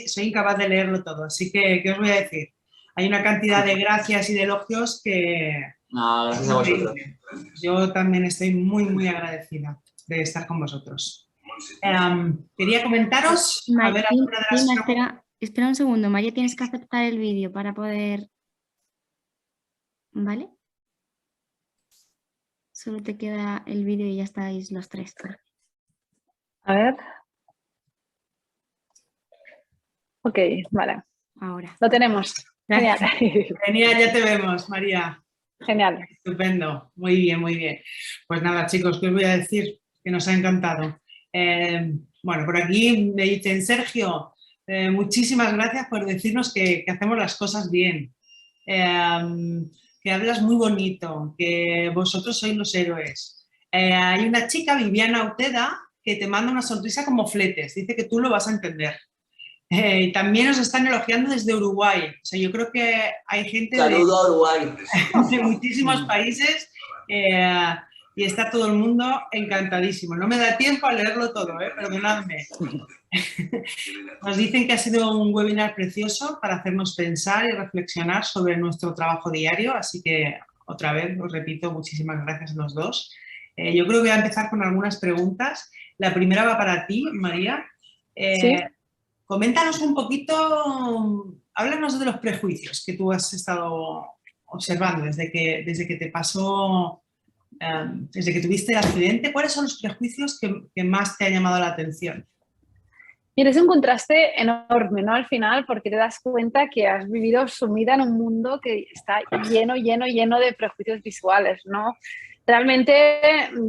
soy incapaz de leerlo todo. Así que, ¿qué os voy a decir? Hay una cantidad de gracias y de elogios que... No, gracias a vosotros. Yo también estoy muy, muy agradecida de estar con vosotros. Quería comentaros... a ver, alguna de las espera un segundo. María, tienes que aceptar el vídeo para poder... ¿Vale? Solo te queda el vídeo y ya estáis los tres. A ver. Ok, vale. Ahora. Lo tenemos. Genial. Genial, ya te vemos, María. Genial. Estupendo. Muy bien, muy bien. Pues nada, chicos, ¿qué os voy a decir? Que nos ha encantado. Bueno, por aquí me dicen, Sergio, muchísimas gracias por decirnos que hacemos las cosas bien. Que hablas muy bonito, que vosotros sois los héroes. Hay una chica, Viviana Auteda, que te manda una sonrisa como fletes. Dice que tú lo vas a entender. También nos están elogiando desde Uruguay. O sea, yo creo que hay gente Saludo a Uruguay. de muchísimos países y está todo el mundo encantadísimo. No me da tiempo a leerlo todo, perdonadme. Nos dicen que ha sido un webinar precioso para hacernos pensar y reflexionar sobre nuestro trabajo diario, así que otra vez os repito, muchísimas gracias a los dos. Yo creo que voy a empezar con algunas preguntas. La primera va para ti, María. ¿Sí? Coméntanos un poquito, háblanos de los prejuicios que tú has estado observando desde que te pasó, desde que tuviste el accidente. ¿Cuáles son los prejuicios que más te han llamado la atención? Mira, es un contraste enorme, ¿no? Al final, porque te das cuenta que has vivido sumida en un mundo que está lleno de prejuicios visuales, ¿no? Realmente,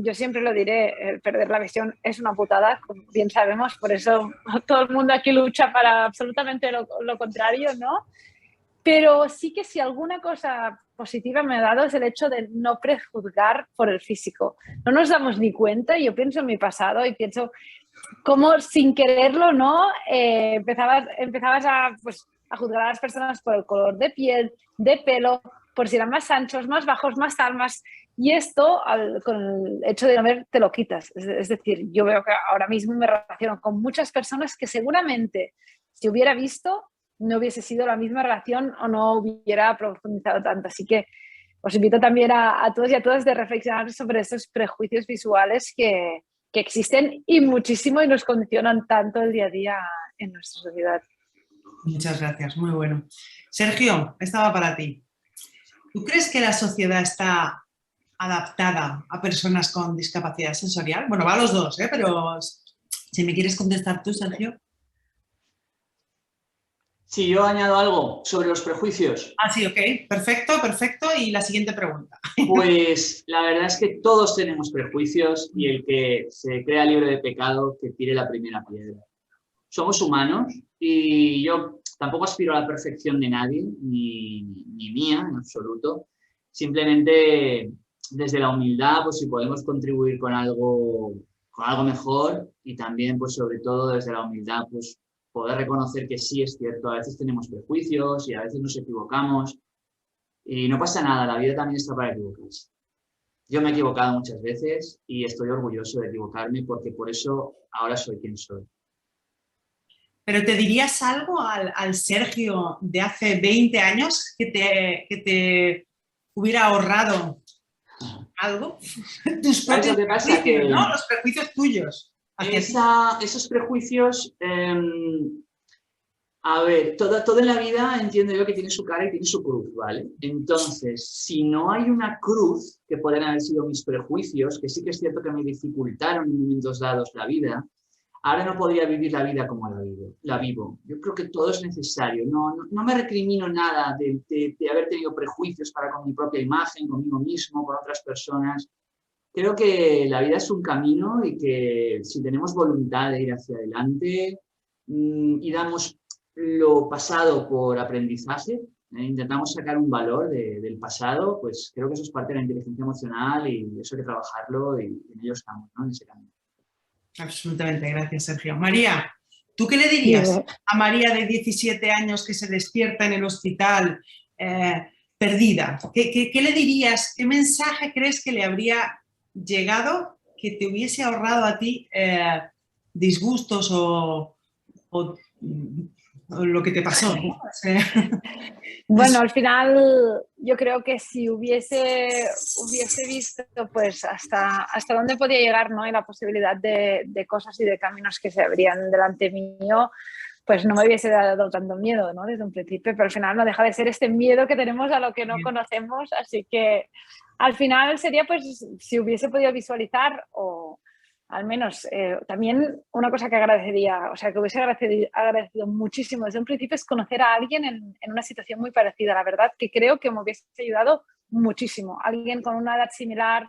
yo siempre lo diré, perder la visión es una putada, como bien sabemos, por eso todo el mundo aquí lucha para absolutamente lo contrario, ¿no? Pero sí que si alguna cosa positiva me ha dado es el hecho de no prejuzgar por el físico. No nos damos ni cuenta, yo pienso en mi pasado y pienso cómo sin quererlo, ¿no? Empezabas a juzgar a las personas por el color de piel, de pelo, por si eran más anchos, más bajos, más almas. Y esto, con el hecho de no ver, te lo quitas. Es decir, yo veo que ahora mismo me relaciono con muchas personas que seguramente, si hubiera visto, no hubiese sido la misma relación o no hubiera profundizado tanto. Así que os invito también a todos y a todas de reflexionar sobre estos prejuicios visuales que existen y muchísimo y nos condicionan tanto el día a día en nuestra sociedad. Muchas gracias, muy bueno. Sergio, esta va para ti. ¿Tú crees que la sociedad está adaptada a personas con discapacidad sensorial? Bueno, va a los dos, pero si me quieres contestar tú, Sergio. Sí, yo añado algo sobre los prejuicios. Ah, sí, ok. Perfecto, perfecto. Y la siguiente pregunta. Pues la verdad es que todos tenemos prejuicios y el que se crea libre de pecado, que tire la primera piedra. Somos humanos y yo tampoco aspiro a la perfección de nadie, ni mía en absoluto. Simplemente desde la humildad, pues si podemos contribuir con algo mejor y también, pues sobre todo desde la humildad, pues poder reconocer que sí es cierto, a veces tenemos prejuicios y a veces nos equivocamos y no pasa nada, la vida también está para equivocarse. Yo me he equivocado muchas veces y estoy orgulloso de equivocarme porque por eso ahora soy quien soy. ¿Pero te dirías algo al Sergio de hace 20 años que te hubiera ahorrado algo? Tus propios prejuicios, ¿no? Los prejuicios tuyos. Esos prejuicios, a ver, todo en la vida entiendo yo que tiene su cara y tiene su cruz, ¿vale? Entonces, si no hay una cruz, que pueden haber sido mis prejuicios, que sí que es cierto que me dificultaron en momentos dados la vida, ahora no podría vivir la vida como la vivo. Yo creo que todo es necesario. No me recrimino nada de haber tenido prejuicios para con mi propia imagen, conmigo mismo, con otras personas. Creo que la vida es un camino y que si tenemos voluntad de ir hacia adelante y damos lo pasado por aprendizaje, Intentamos sacar un valor del pasado, pues creo que eso es parte de la inteligencia emocional y eso hay que trabajarlo y en ello estamos, ¿no? En ese camino. Absolutamente, gracias, Sergio. María, ¿tú qué le dirías a María de 17 años que se despierta en el hospital perdida? ¿Qué le dirías? ¿Qué mensaje crees que le habría llegado que te hubiese ahorrado a ti disgustos o lo que te pasó, ¿no? Bueno, al final yo creo que si hubiese visto pues hasta dónde podía llegar, ¿no? Y la posibilidad de cosas y de caminos que se abrían delante mío, pues no me hubiese dado tanto miedo, ¿no? Desde un principio, pero al final no deja de ser este miedo que tenemos a lo que no conocemos, así que al final sería pues si hubiese podido visualizar o al menos también una cosa que agradecería, o sea, que hubiese agradecido muchísimo desde un principio es conocer a alguien en una situación muy parecida, la verdad, que creo que me hubiese ayudado muchísimo. Alguien con una edad similar,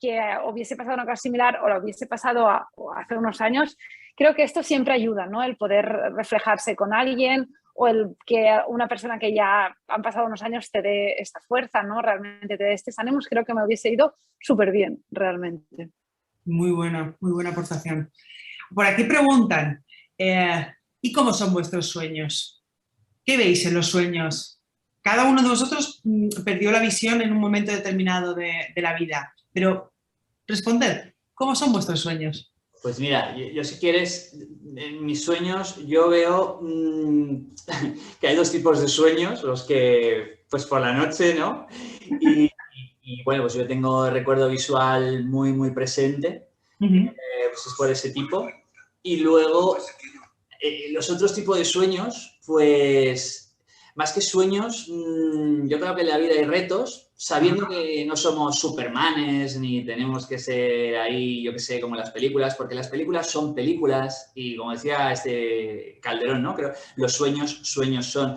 que hubiese pasado una cosa similar o lo hubiese pasado hace unos años, creo que esto siempre ayuda, ¿no? El poder reflejarse con alguien o el que una persona que ya han pasado unos años te dé esta fuerza, ¿no? Realmente te dé estos ánimos, creo que me hubiese ido súper bien, realmente. Muy buena aportación. Por aquí preguntan, ¿y cómo son vuestros sueños? ¿Qué veis en los sueños? Cada uno de vosotros perdió la visión en un momento determinado de la vida, pero responded, ¿cómo son vuestros sueños? Pues mira, yo si quieres, en mis sueños yo veo que hay dos tipos de sueños, los que pues por la noche, ¿no? Y bueno, pues yo tengo recuerdo visual muy presente, pues es por ese tipo. Y luego, los otros tipos de sueños, pues más que sueños, yo creo que en la vida hay retos, sabiendo que no somos supermanes ni tenemos que ser ahí, yo qué sé, como las películas, porque las películas son películas y como decía este Calderón, ¿no? Creo los sueños son.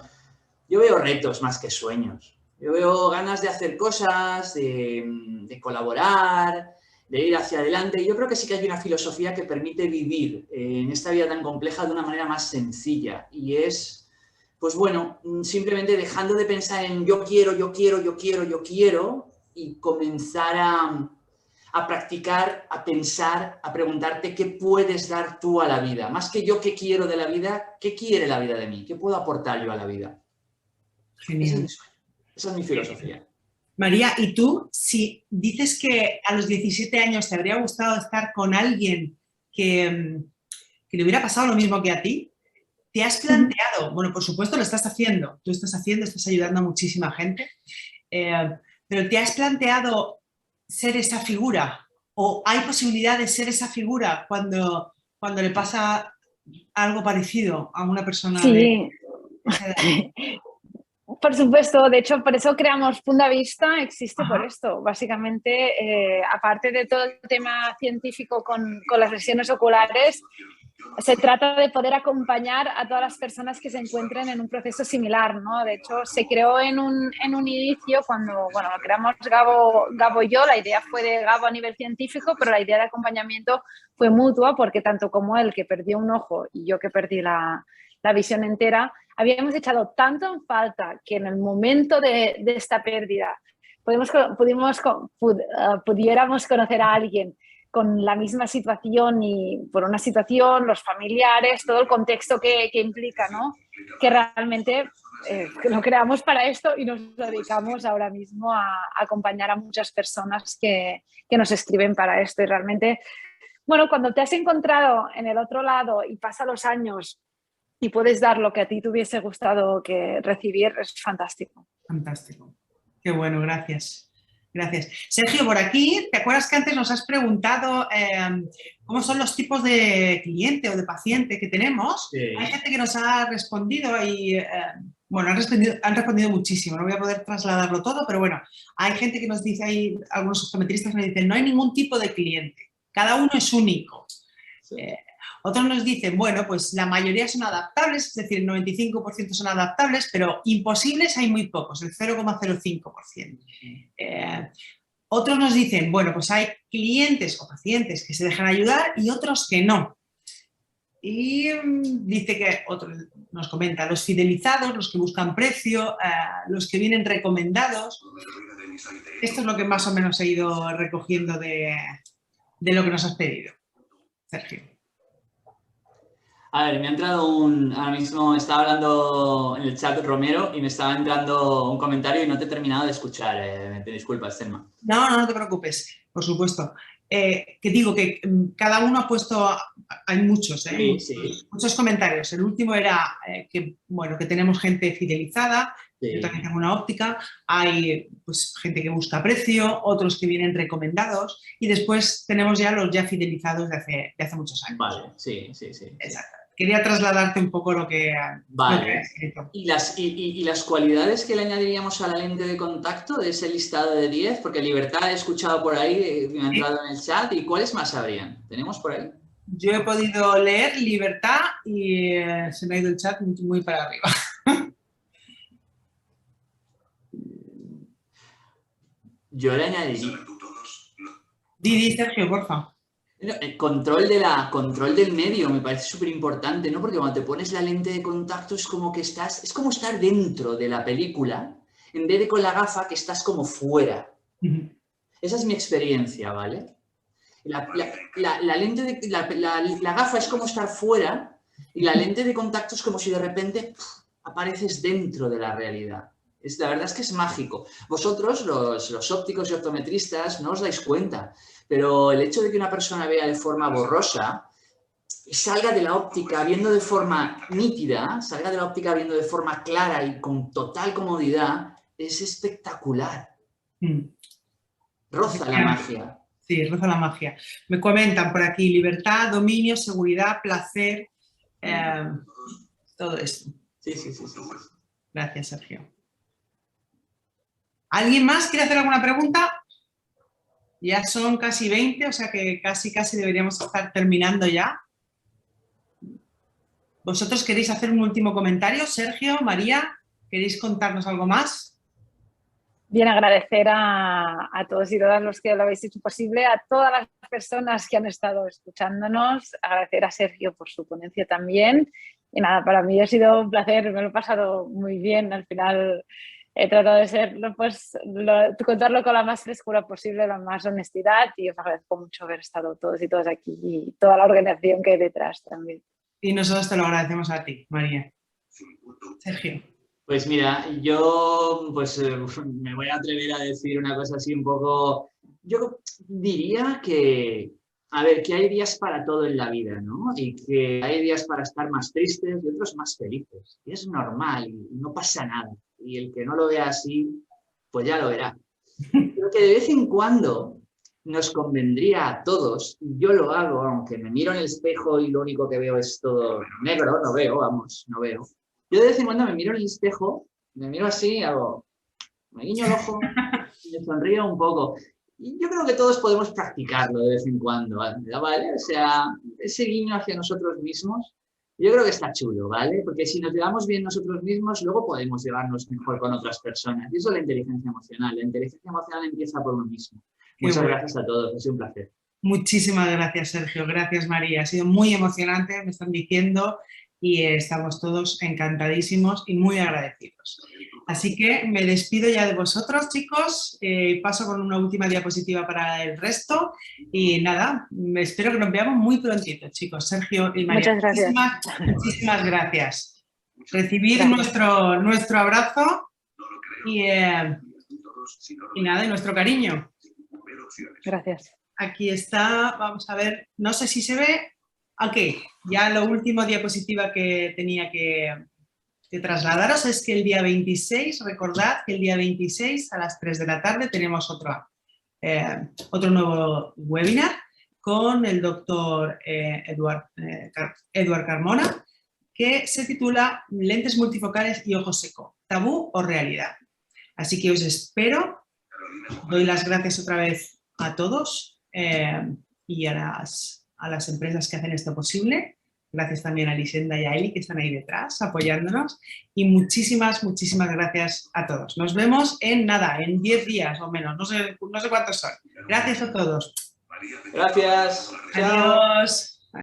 Yo veo retos más que sueños. Yo veo ganas de hacer cosas, de colaborar, de ir hacia adelante. Y yo creo que sí que hay una filosofía que permite vivir en esta vida tan compleja de una manera más sencilla. Y es, pues bueno, simplemente dejando de pensar en yo quiero y comenzar a practicar, a pensar, a preguntarte qué puedes dar tú a la vida. Más que yo qué quiero de la vida, qué quiere la vida de mí, qué puedo aportar yo a la vida. Genial. Esa es mi filosofía. María, ¿y tú, si dices que a los 17 años te habría gustado estar con alguien que le hubiera pasado lo mismo que a ti, te has planteado, bueno, por supuesto lo estás haciendo, estás ayudando a muchísima gente, pero ¿te has planteado ser esa figura? ¿O hay posibilidad de ser esa figura cuando le pasa algo parecido a una persona de esa edad? Por supuesto, de hecho, por eso creamos Punta Vista, existe por esto. Básicamente, aparte de todo el tema científico con las lesiones oculares, se trata de poder acompañar a todas las personas que se encuentren en un proceso similar, ¿no? De hecho, se creó en un inicio cuando, bueno, lo creamos Gabo y yo, la idea fue de Gabo a nivel científico, pero la idea de acompañamiento fue mutua porque tanto como él, que perdió un ojo, y yo que perdí la visión entera, habíamos echado tanto en falta que en el momento de esta pérdida pudiéramos conocer a alguien con la misma situación y por una situación, los familiares, todo el contexto que implica, ¿no? Que realmente lo creamos para esto y nos dedicamos ahora mismo a acompañar a muchas personas que nos escriben para esto. Y realmente, bueno, cuando te has encontrado en el otro lado y pasan los años y puedes dar lo que a ti te hubiese gustado que recibir, es fantástico. Fantástico. Qué bueno, gracias. Gracias. Sergio, por aquí, ¿te acuerdas que antes nos has preguntado cómo son los tipos de cliente o de paciente que tenemos? Sí. Hay gente que nos ha respondido y, bueno, han respondido muchísimo, no voy a poder trasladarlo todo, pero bueno, hay gente que nos dice, hay algunos optometristas que nos dicen, no hay ningún tipo de cliente, cada uno es único. Sí. Otros nos dicen, bueno, pues la mayoría son adaptables, es decir, el 95% son adaptables, pero imposibles hay muy pocos, el 0,05%. Otros nos dicen, bueno, pues hay clientes o pacientes que se dejan ayudar y otros que no. Y dice que otro nos comenta, los fidelizados, los que buscan precio, los que vienen recomendados. Esto es lo que más o menos he ido recogiendo de lo que nos has pedido, Sergio. A ver, me ha entrado ahora mismo estaba hablando en el chat Romero y me estaba entrando un comentario y no te he terminado de escuchar. Te disculpas, Selma. No te preocupes, por supuesto. Que digo que cada uno ha puesto, hay muchos, Sí. muchos comentarios. El último era que tenemos gente fidelizada, Sí. yo también tengo una óptica, hay pues, gente que busca precio, otros que vienen recomendados y después tenemos ya los ya fidelizados de hace muchos años. Vale, sí. Exacto. Quería trasladarte un poco lo que has escrito. ¿Y las cualidades que le añadiríamos a la lente de contacto de ese listado de 10? Porque libertad he escuchado por ahí, me ha entrado en el chat. ¿Y cuáles más habrían? ¿Tenemos por ahí? Yo he podido leer libertad y se me ha ido el chat muy para arriba. Yo le añadiría... Di, Sergio, porfa. El control del medio me parece súper importante, ¿no? Porque cuando te pones la lente de contacto es como que es como estar dentro de la película, en vez de con la gafa que estás como fuera. Esa es mi experiencia, ¿vale? La gafa es como estar fuera y la lente de contacto es como si de repente apareces dentro de la realidad. La verdad es que es mágico. Vosotros, los ópticos y optometristas, no os dais cuenta, pero el hecho de que una persona vea de forma borrosa, salga de la óptica viendo de forma nítida, salga de la óptica viendo de forma clara y con total comodidad, es espectacular. Roza la magia. Sí, roza la magia. Me comentan por aquí libertad, dominio, seguridad, placer, todo esto. Sí. Gracias, Sergio. ¿Alguien más quiere hacer alguna pregunta? Ya son casi 20, o sea que casi deberíamos estar terminando ya. ¿Vosotros queréis hacer un último comentario? Sergio, María, ¿queréis contarnos algo más? Bien, agradecer a todos y todas los que lo habéis hecho posible, a todas las personas que han estado escuchándonos, agradecer a Sergio por su ponencia también. Y nada, para mí ha sido un placer, me lo he pasado muy bien. Al final he tratado de serlo, pues, contarlo con la más frescura posible, la más honestidad, y os agradezco mucho haber estado todos y todas aquí y toda la organización que hay detrás también. Y nosotros te lo agradecemos a ti, María. Sergio. Pues mira, yo me voy a atrever a decir una cosa así un poco... Yo diría que, a ver, que hay días para todo en la vida, ¿no? Y que hay días para estar más tristes y otros más felices. Y es normal, y no pasa nada. Y el que no lo vea así, pues ya lo verá. Pero que de vez en cuando nos convendría a todos, y yo lo hago, aunque me miro en el espejo y lo único que veo es todo negro, no veo. Yo de vez en cuando me miro en el espejo, me miro así, me guiño el ojo, me sonrío un poco. Y yo creo que todos podemos practicarlo de vez en cuando, ¿vale? O sea, ese guiño hacia nosotros mismos, yo creo que está chulo, ¿vale? Porque si nos llevamos bien nosotros mismos, luego podemos llevarnos mejor con otras personas. Y eso es la inteligencia emocional. La inteligencia emocional empieza por uno mismo. Muchas gracias a todos, ha sido un placer. Muchísimas gracias, Sergio. Gracias, María. Ha sido muy emocionante, me están diciendo, y estamos todos encantadísimos y muy agradecidos. Así que me despido ya de vosotros, chicos. Paso con una última diapositiva para el resto. Y nada, espero que nos veamos muy prontito, chicos. Sergio y María. Muchas gracias. Muchísimas gracias. Recibid nuestro abrazo y nada, y nuestro cariño. Gracias. Aquí está, vamos a ver, no sé si se ve. Ok, ya la última diapositiva que tenía que trasladaros es que el día 26, recordad que el día 26 a las 3 de la tarde tenemos otro nuevo webinar con el doctor Eduard Carmona, que se titula Lentes multifocales y ojo seco, tabú o realidad. Así que os espero, doy las gracias otra vez a todos y a las empresas que hacen esto posible. Gracias también a Lisenda y a Eli que están ahí detrás apoyándonos. Y muchísimas gracias a todos. Nos vemos en 10 días o menos, no sé cuántos son. Gracias a todos. Gracias. Adiós.